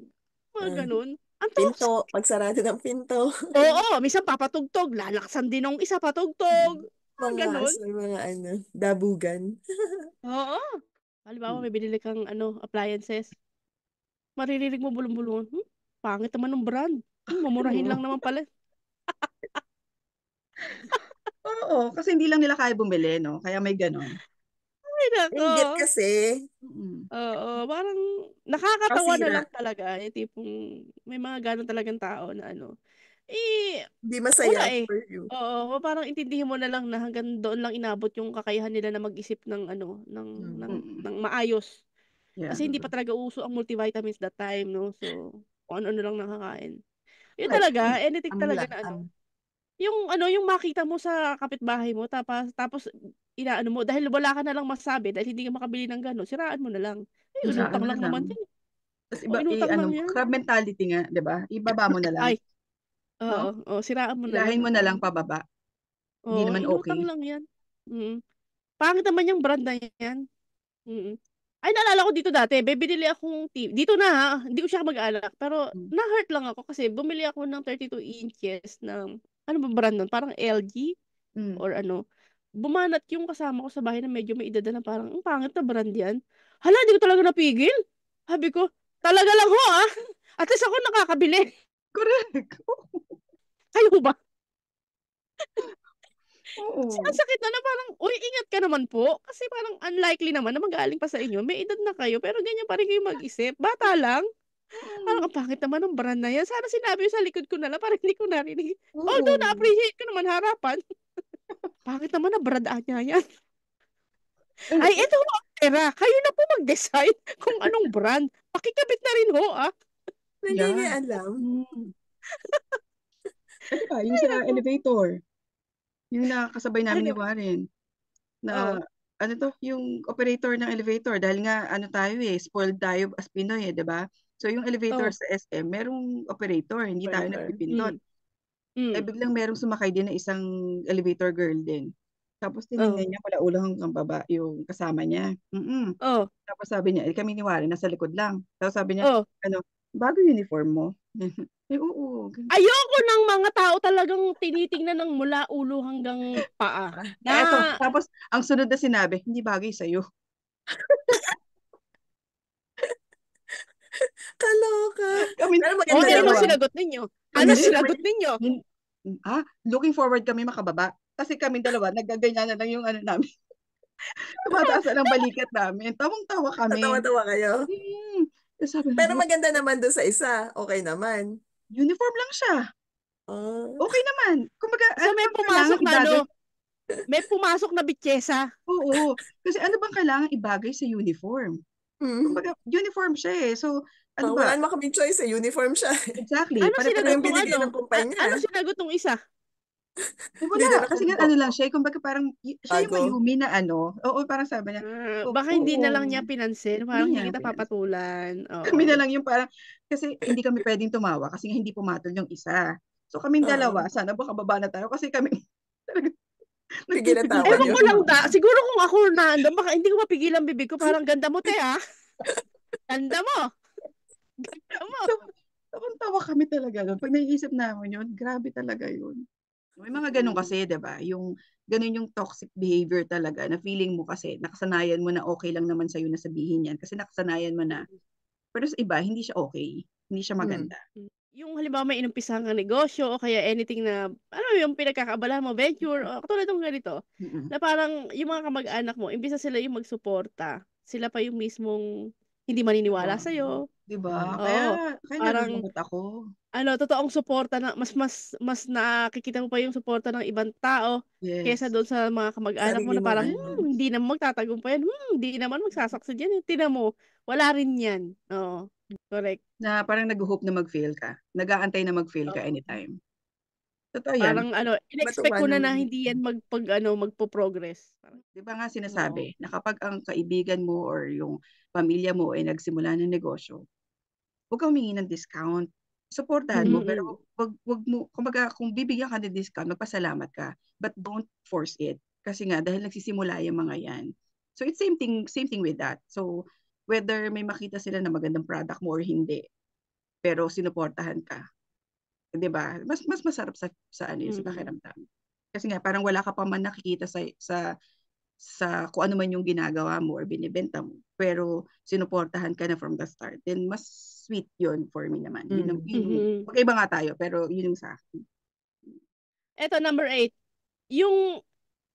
mga Ah, ganun. Ang toxic. pinto, pagsarado ng pinto. Oo, minsan papatugtog, lalaksan din ng isa patugtog. Mga Mga, ganun. mga dabugan. Oo. Halimbawa, Mm. may binili kang appliances. Maririnig mo bulong-bulungan, pangit naman ng brand. Mamurahin Oo. lang naman pala. Oo, kasi hindi lang nila kaya bumili, no? Kaya may ganon. Ay, nako. Inggit kasi. Mm. Oo, parang nakakatawa na Pasira. lang talaga. Yung tipong may mga ganun talagang tao na Eh, Hindi wala masaya eh. for you. Oo, parang intindihin mo na lang na hanggang doon lang inabot yung kakayahan nila na mag-isip ng Hmm. Mm. ng maayos. Yeah. Kasi hindi pa talaga uso ang multivitamins that time, no? So, kung ano-ano lang nakakain. Yun Like, talaga, anything ang talaga lang, na ang yung makita mo sa kapitbahay mo, tapos inaano mo, dahil wala ka na lang masabi, dahil hindi ka makabili ng gano'n, siraan mo na lang. Siraan Inutang mo na lang lang. naman yan. Tapos Inutang lang yan. crab mentality nga, di ba? Ibaba mo na lang. Ay, No? siraan mo na lang. Hilahin mo na lang pababa. Hindi naman inutang okay. lang yan. Pangit naman yung brand na yan. Ay, naalala ko dito dati, binili akong TV. Dito na ha, hindi ko siya mag-alak. Pero na-hurt lang ako kasi bumili ako ng 32 inches ng, ano ba brand nun? Parang LG or ano. Bumanat yung kasama ko sa bahay na medyo may edad na parang, ang pangit na brand yan. Hala, hindi ko talaga napigil. Sabi ko, talaga lang ho ah. At least ako nakakabili. Correct. Kayo ba? Oo. Ang sakit na parang, uy, ingat ka naman po. Kasi parang unlikely naman na magaling pa sa inyo. May edad na kayo, pero ganyan pa rin kayo mag-isip. Bata lang. Parang ang pangit naman ng brand na yan. Sana sinabi yung sa likod ko na lang, parang hindi ko narinig. Although, na-appreciate ko naman harapan. Pangit naman na brand niya yan. Ay, ito ho ang pera. Kayo na po mag-decide kung anong brand. Pakikabit na rin ho, ah. Hindi niya alam. Ano ba? Yung sa elevator. Yung nakakasabay namin ni Warren. Na, ano to? Yung operator ng elevator. Dahil nga, ano tayo spoiled tayo as Pinoy di ba? So, yung elevator sa SM, merong operator. Hindi tayo nagpipindot. Eh, biglang merong sumakay din na isang elevator girl din. Tapos tinignan niya pala ulo hanggang baba yung kasama niya. Tapos sabi niya, kami ni Warren, nasa likod lang. Tapos sabi niya, bago uniform mo? Oo. Ayoko ng mga tao talagang tinitingnan ng mula ulo hanggang paa. Eto, tapos ang sunod na sinabi, hindi bagay sa'yo. Kaloka. Ano sinagot ninyo? Ano sinagot ninyo? Looking forward kami makababa. Kasi kami dalawa, naggaganyan na lang yung ano namin. Tumataas na ng balikat namin. Tawang-tawa kami. Tawa-tawa kayo? Pero maganda naman doon sa isa. Okay naman. Uniform lang siya. Okay naman. Kumbaga, so may pumasok na may pumasok na bitsesa. Oo. Kasi ano bang kailangan ibagay sa uniform? Kumbaga, uniform siya So, ano ba? Wala naman kaming choice uniform siya. Exactly. Ano sinagot yung binigay ng kumpanya? Ano sinagot ng isa? Wala. Kasi nga ano lang siya. Kumbaga parang, siya yung mayumi na ano. Oo, parang sabi niya. Baka hindi na lang niya pinansin. Parang hindi kita papatulan. Kami na lang yung parang, kasi hindi kami pwedeng tumawa kasi hindi pumatol yung isa. So kaming dalawa, sana baka baba na tayo kasi kami pigilan tawa. Ewan ko lang siguro kung ako nandun, baka hindi ko mapigilan bibig ko. Parang ganda mo, te, ha? Ganda mo. Ganda mo. Tawa kami talaga. Pag naiisip namin yun, grabe talaga yun. May mga ganun kasi, diba? Yung ganun yung toxic behavior talaga na feeling mo kasi nakasanayan mo na okay lang naman sa'yo na sabihin yan kasi nakasanayan mo na. Pero sa iba, hindi siya okay. Hindi siya maganda. Yung halimbawa may inumpisahan kang negosyo o kaya anything na, ano yung pinagkakaabalahan mo, venture, o katulad ng ganito, na parang yung mga kamag-anak mo, imbis na sila yung magsuporta, sila pa yung mismong hindi maniniwala sa'yo. Diba? Kaya nalulungkot ako. Totoong suporta na mas nakikita mo pa yung suporta ng ibang tao kaysa doon sa mga kamag-anak mo na parang hindi naman magtatagumpayan, hindi naman magsasucceed yan. Tingnan mo, wala rin yan. Oo, correct. Na parang nag-hope na mag-fail ka. Nag-aantay na mag-fail ka anytime. Totoo yan. Parang in-expect ko na hindi yan magpo-progress. Di ba nga sinasabi na kapag ang kaibigan mo or yung pamilya mo ay nagsimula ng negosyo, huwag kang humingi ng discount. Suportahan mo, pero wag mo, kumbaga, kung bibigyan ka ng discount, magpasalamat ka. But don't force it. Kasi nga, dahil nagsisimula yung mga yan. So, it's same thing with that. So, whether may makita sila na magandang product mo or hindi, pero sinuportahan ka, 'di ba? Mas masarap sa sa pakiramdam. Kasi nga parang wala ka pa man nakikita sa kung ano man yung ginagawa mo or binibenta mo, pero sinuportahan ka na from the start. Then mas sweet 'yon for me naman. Magkaiba nga tayo, pero yun yung sa akin. Eto, number 8. Yung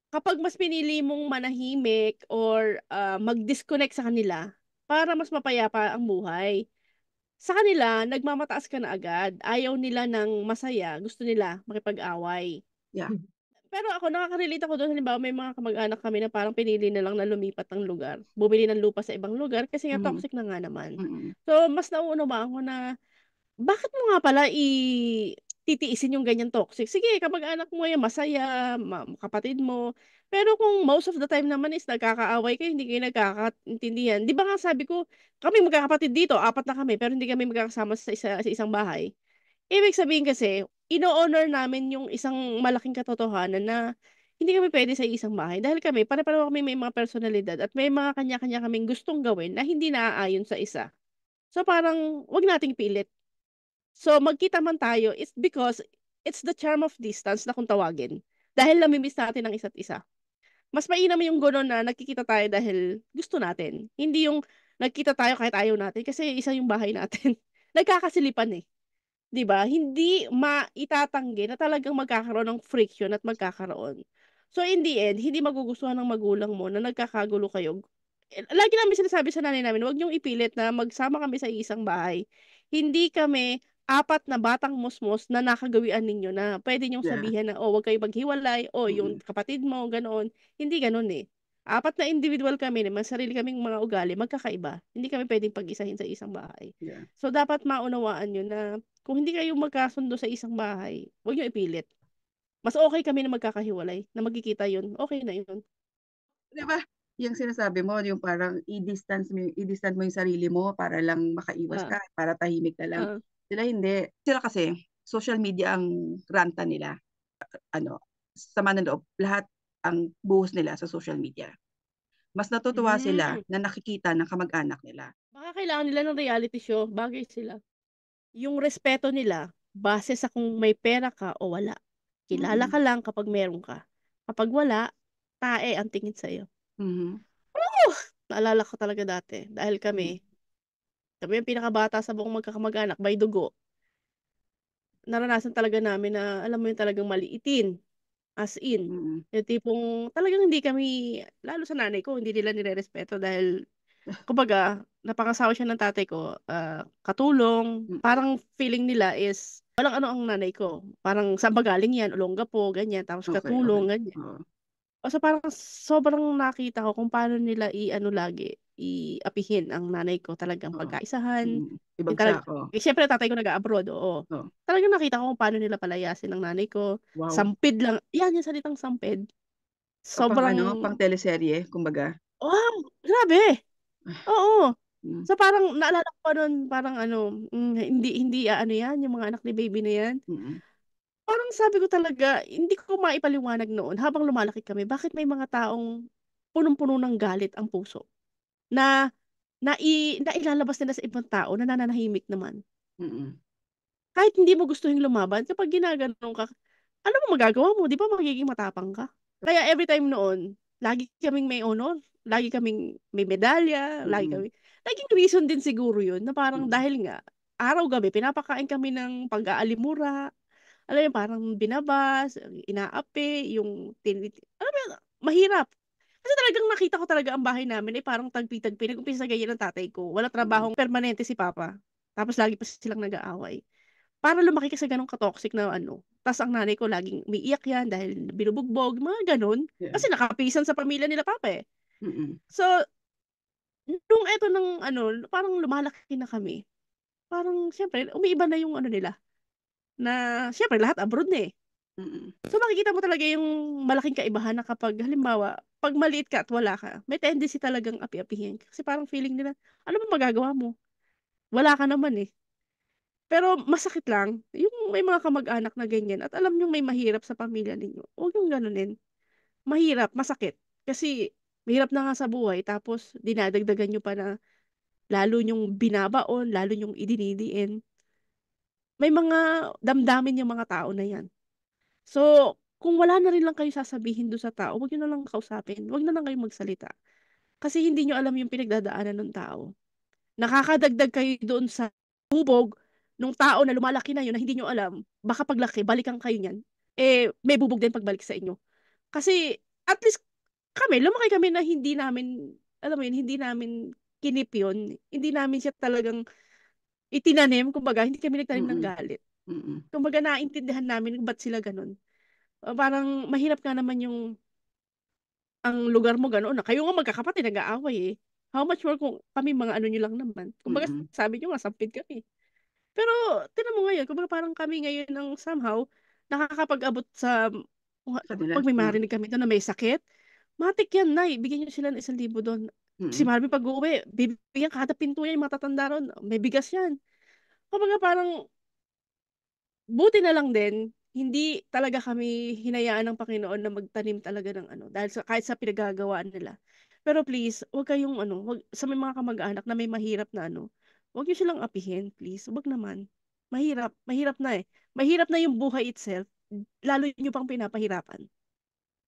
kapag mas pinili mong manahimik or mag-disconnect sa kanila para mas mapayapa ang buhay. Sa kanila, nagmamataas ka na agad. Ayaw nila ng masaya. Gusto nila makipag-away. Yeah. Pero ako, nakaka-relate ako doon. Halimbawa, may mga kamag-anak kami na parang pinili na lang na lumipat ng lugar. Bumili ng lupa sa ibang lugar kasi nga toxic na nga naman. So, mas nauunawaan ko na bakit mo nga pala titiisin yung ganyan toxic. Sige, kamag-anak mo yan, masaya, kapatid mo. Pero kung most of the time naman is nagkakaaway kayo, hindi kayo nagkakaintindihan. Di ba nga sabi ko, kami magkakapatid dito, 4 na kami, pero hindi kami magkakasama sa isang bahay. Ibig sabihin kasi, ino-honor namin yung isang malaking katotohanan na hindi kami pwede sa isang bahay. Dahil kami, pare-pareho kami may mga personalidad at may mga kanya-kanya kaming gustong gawin na hindi naaayon sa isa. So parang, wag nating pilit. So magkita man tayo, it's because it's the charm of distance na kung tawagin. Dahil namimiss natin ang isa't isa. Mas mainam yung gano'n na nagkikita tayo dahil gusto natin. Hindi yung nagkita tayo kahit ayaw natin kasi isa yung bahay natin. Nagkakasilipan eh. 'Di ba? Hindi maitatanggi na talagang magkakaroon ng friction at magkakaroon. So in the end, hindi magugustuhan ng magulang mo na nagkakagulo kayo. Lagi namin sinasabi sa nanay namin, huwag niyong ipilit na magsama kami sa isang bahay. Hindi kami 4 na batang musmos na nakagawian ninyo na pwede niyong Yeah. sabihin na, oh, huwag kayo maghiwalay, oh, yung kapatid mo, ganoon. Hindi ganoon eh. 4 na individual kami, may sarili kaming mga ugali, magkakaiba. Hindi kami pwedeng pag-isahin sa isang bahay. Yeah. So, dapat maunawaan nyo na kung hindi kayo magkasundo sa isang bahay, huwag nyo ipilit. Mas okay kami na magkakahiwalay, na magkikita yun. Okay na yun. Diba? Yung sinasabi mo, yung parang i-distance mo yung sarili mo para lang makaiwas ka, para tahimik na lang. Sila hindi. Sila kasi, social media ang ranta nila. Sama ng loob, lahat ang buhos nila sa social media. Mas natutuwa sila na nakikita ng kamag-anak nila. Baka kailangan nila ng reality show, bagay sila. Yung respeto nila, base sa kung may pera ka o wala. Kilala ka lang kapag meron ka. Kapag wala, tae ang tingin sa'yo. Naalala ko talaga dati. Dahil kami yung pinakabata sa buong magkakamag-anak, by dugo. Naranasan talaga namin na, alam mo yung talagang maliitin. As in. Yung tipong, talagang hindi kami, lalo sa nanay ko, hindi nila nire-respeto dahil, kumbaga, napangasawa siya ng tatay ko, katulong. Parang feeling nila is, walang ano ang nanay ko. Parang, saan ba galing yan? Olongapo, ganyan. Tapos katulong, ganyan. So parang sobrang nakita ko kung paano nila i-apihin ang nanay ko, talagang pagkaisahan. Ibagsak, Siyempre tatay ko nag-abroad, oo. Talagang nakita ko kung paano nila palayasin ang nanay ko. Wow. Sampid lang. Yan yung salitang sampid. Sobrang... Pang teleserye, kumbaga. Wow, grabe. Oo. So parang naalala ko pa nun, parang hindi ano yan, yung mga anak ni baby na yan. Parang sabi ko talaga, hindi ko maipaliwanag noon habang lumalaki kami, bakit may mga taong punong-puno ng galit ang puso na ilalabas nila sa ibang tao na nananahimik naman. Kahit hindi mo gusto yung lumaban, kapag ginaganon ka, ano mo magagawa mo? Di ba magiging matapang ka? Kaya every time noon, lagi kaming may honor, lagi kaming may medalya, laging reason din siguro yun na parang dahil nga, araw-gabi, pinapakain kami ng pag-aalimura, alam mo, parang binabas, inaapi, alam mo, mahirap. Kasi talagang nakita ko talaga ang bahay namin ay parang tagpi-tagpi. Nag-umpisa sa ganyan ng tatay ko. Wala trabahong permanente si Papa. Tapos lagi pa silang nag-aaway. Para lumaki ka sa ganong katoxic na Tapos ang nanay ko laging umiiyak yan dahil binubugbog, mga ganon. Yeah. Kasi nakapisan sa pamilya nila Papa eh. So, nung eto parang lumalaki na kami. Parang, syempre, umiiba na yung nila. Na, syempre, lahat abroad na eh. So, makikita mo talaga yung malaking kaibahan na kapag, halimbawa, pag maliit ka at wala ka, may tendency talagang api-apihin. Kasi parang feeling nila, ano ba magagawa mo? Wala ka naman eh. Pero masakit lang, yung may mga kamag-anak na ganyan at alam nyo may mahirap sa pamilya ninyo, huwag yung ganunin. Mahirap, masakit. Kasi, mahirap na nga sa buhay, tapos dinadagdagan nyo pa na lalo nyong binabaon, lalo nyong idinidiin. May mga damdamin yung mga tao na yan. So, kung wala na rin lang kayo sasabihin doon sa tao, huwag nyo na lang kausapin. Huwag na lang kayo magsalita. Kasi hindi nyo alam yung pinagdadaanan ng tao. Nakakadagdag kayo doon sa bubog ng tao na lumalaki na yun na hindi nyo alam. Baka paglaki, balikan kayo niyan. May bubog din pagbalik sa inyo. Kasi, at least, lumaki kami na hindi namin, alam mo yun, hindi namin kinip yun. Hindi namin siya talagang itinanim. Kumbaga, hindi kami nagtanim ng galit. Kumbaga, naintindihan namin kung ba't sila ganun. Parang mahirap nga naman ang lugar mo ganoon na kayo nga magkakapatid nag-aaway eh. How much more kung kami mga nyo lang naman. Kumbaga sabi nyo nga sampid kami. Pero, tinan mo ngayon, kumbaga parang kami ngayon ng somehow, nakakapag-abot sa, Kanila, pag may no? marinig kami doon na may sakit, matik yan, Nay, bigyan nyo sila ng 1,000 doon. Si Mm. Marvin pag-uwi, bibigyan kada pinto yan, yung matatanda ron, may bigas yan. Kumbaga parang, buti na lang din, hindi talaga kami hinayaan ng Panginoon na magtanim talaga ng ano, dahil sa, kahit sa pinagagawaan nila. Pero please, wag kayong ano, wag, sa may mga kamag-anak na may mahirap na ano, wag niyo silang apihin, please. Wag naman. Mahirap, mahirap na eh. Mahirap na yung buhay itself, lalo niyo pang pinapahirapan.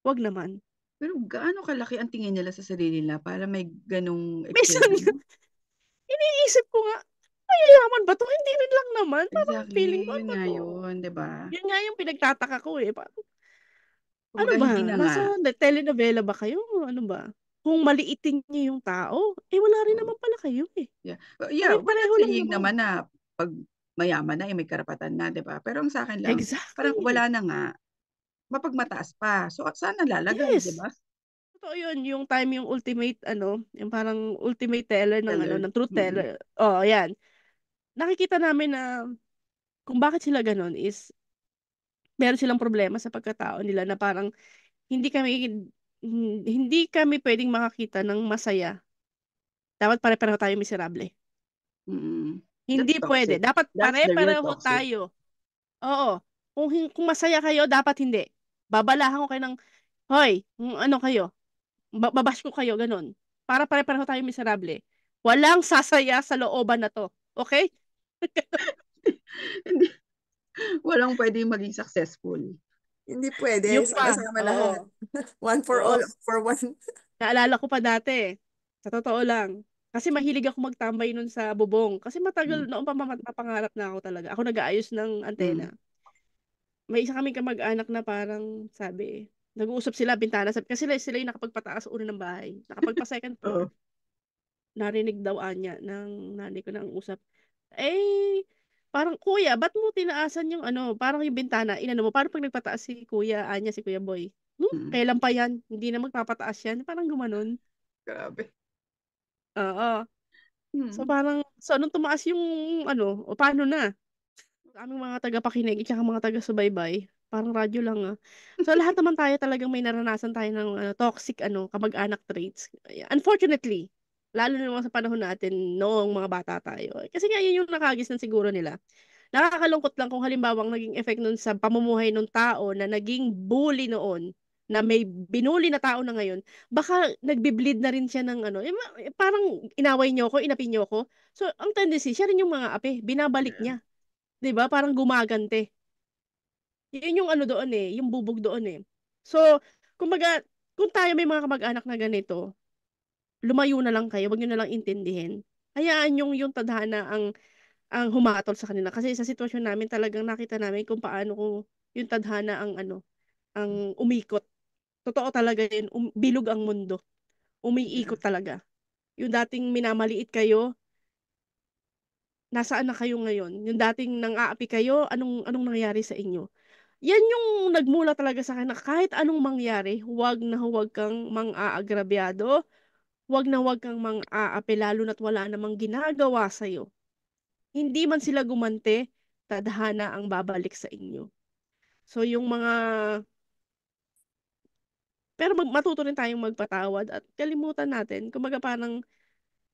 Wag naman. Pero gaano kalaki ang tingin nila sa sarili nila para may ganong Minsan, eksena, no? iniisip ko nga, mayayaman ba to? Hindi rin lang naman. Parang feeling ko, Exactly, yun ano nga to? yun, 'di ba? Yun nga yung pinagtataka ko eh. Ano Kumbaga ba? hindi na nga. Nasa telenovela ba kayo? Ano ba? Kung maliitin niyo yung tao, eh wala rin Oo, naman pala kayo eh. yeah. Yeah, we're not Pare-pareho lang saying naman. naman na 'pag mayaman na, eh, may karapatan na, 'di ba? Pero ang sa'kin lang, parang Exactly. wala na nga, mapagmataas pa. So, saan nalalagay, 'di Yes. ba? Totoo yun. Yung time yung ultimate, ano, yung parang ultimate teller ng ano, Seller. ng truth Mm. teller. Oh, yan. Nakikita namin na kung bakit sila ganun is meron silang problema sa pagkatao nila na parang hindi kami hindi kami pwedeng makakita ng masaya. Dapat pare-pareho tayo miserable. Mm. That's Hindi pwede. toxic. Dapat That's the real pare-pareho toxic. tayo. Oo. Kung masaya kayo, dapat hindi. Babalahan ko kayo ng, hoy, ano kayo, babash ko kayo, ganun. Para pare-pareho tayo miserable. Walang sasaya sa looban na to. Okay? Hindi, walang puwedeng maging successful. Hindi pwede, Yung pa, sama-sama lahat. oo. One for all, Oo. all for one. Naalala ko pa dati, sa totoo lang. Kasi mahilig ako magtambay nun sa bubong. Kasi Hmm, matagal noon pa mapangarap na ako talaga. Ako nag-aayos ng hmm. antena. May isa kaming kamag-anak na parang sabi, nag-uusap sila bintana, sabi, kasi sila yung nakapagpataas sa ulo ng bahay. Nakapagpa second floor. Oo. Narinig daw anya ng nanay ko ng usap. Eh, parang kuya, ba't mo tinaasan yung ano, parang yung bintana, inano mo, parang pag nagpataas si kuya, anya si kuya boy. Mm. Kailan pa yan? Hindi na magpapataas yan. Parang gumanon. Grabe. Oo. So Mm. parang, so anong tumaas yung ano, o paano na? Aming mga tagapakinig at saka mga taga-subaybay, parang radyo lang ah. So lahat naman tayo talagang may naranasan tayo ng toxic ano, kamag-anak traits. Unfortunately, lalo na naman sa panahon natin noong mga bata tayo. Kasi nga yun yung nakagisnan siguro nila. Nakakalungkot lang kung halimbawang naging effect nun sa pamumuhay ng tao na naging bully noon, na may binuli na tao na ngayon, baka nagbi-bleed na rin siya ng ano, parang inaway niyo ako, inapi niyo ako. So, ang tendency, siya rin yung mga api, binabalik Yeah. niya. 'Di ba? Parang gumagante. Yun yung ano doon eh, yung bubog doon eh. So, kumbaga, kung tayo may mga kamag-anak na ganito, lumayo na lang kayo, wag niyo na lang intindihin. Hayaan yung tadhana ang humatol sa kanila kasi sa sitwasyon namin talagang nakita namin kung paano kung yung tadhana ang ano, ang umikot. Totoo talaga yun, bilog ang mundo. Yeah. Umiikot talaga. Yung dating minamaliit kayo, nasaan na kayo ngayon? Yung dating nang-aapi kayo, anong nangyari sa inyo? Yan yung nagmula talaga sa akin na kahit anong mangyari, huwag kang mang-aagrabyado, huwag kang mang-aapi lalo na't wala namang ginagawa sa'yo. Hindi man sila gumante, tadhana ang babalik sa inyo. So yung mga, pero matuto rin tayong magpatawad at kalimutan natin. Kumbaga parang,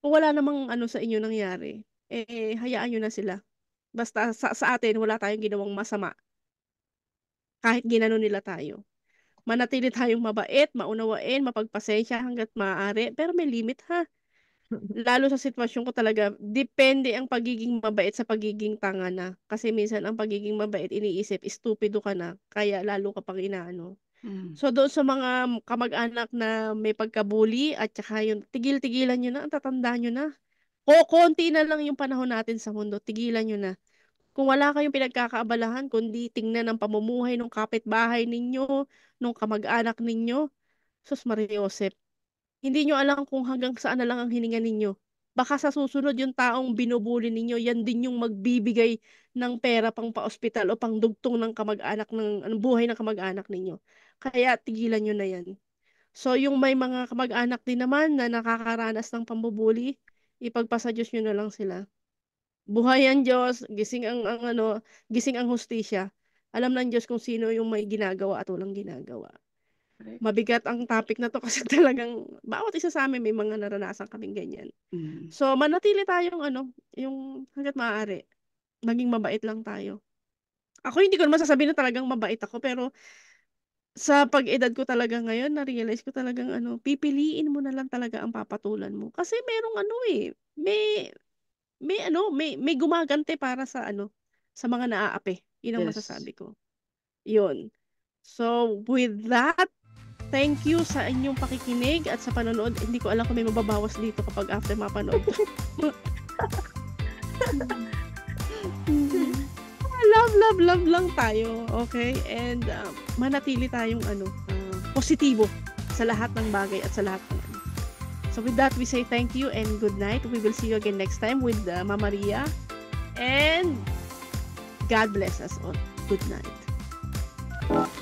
kung wala namang ano sa inyo nangyari, eh hayaan nyo na sila. Basta sa atin, wala tayong ginawang masama. Kahit ginano nila tayo. Manatili tayong mabait, maunawain, mapagpasensya hangga't maaari. Pero may limit ha. Lalo sa sitwasyon ko talaga, depende ang pagiging mabait sa pagiging tanga na. Kasi minsan ang pagiging mabait, iniisip, stupido ka na. Kaya lalo ka pang inaano. Mm. So doon sa mga kamag-anak na may pagkabuli at saka yung tigil-tigilan nyo na, ang tatanda nyo na. Konti na lang yung panahon natin sa mundo, tigilan nyo na. Kung wala kayong pinagkakaabalahan, kundi tingnan ang pamumuhay ng kapitbahay ninyo, ng kamag-anak ninyo, sus Mariosep, hindi nyo alam kung hanggang saan na lang ang hininga ninyo. Baka sa susunod yung taong binubuli ninyo, yan din yung magbibigay ng pera pang pa-ospital o pang dugtong ng kamag-anak ng buhay ng kamag-anak ninyo. Kaya tigilan nyo na yan. So yung may mga kamag-anak din naman na nakakaranas ng pambubuli, ipagpasa Diyos nyo na lang sila. Buhay ang Diyos, gising gising ang hustisya. Alam ng Diyos kung sino yung may ginagawa at walang ginagawa. Mabigat ang topic na to kasi talagang bawat isa sa amin may mga naranasan kaming ganyan. So, manatili tayong yung hangga't maaari, maging mabait lang tayo. Ako hindi ko naman sasabihin na talagang mabait ako, pero sa pag-edad ko talaga ngayon, na-realize ko talagang pipiliin mo na lang talaga ang papatulan mo. Kasi merong may gumagante para sa sa mga naaapi. Yun ang masasabi ko. Yun. So, with that, thank you sa inyong pakikinig at sa panonood. Hindi ko alam kung may mababawas dito kapag after mapanood. Love lang tayo. Okay? And manatili tayong positibo sa lahat ng bagay at sa lahat ng So with that, we say thank you and good night. We will see you again next time with Mama Ria. And God bless us all. Good night.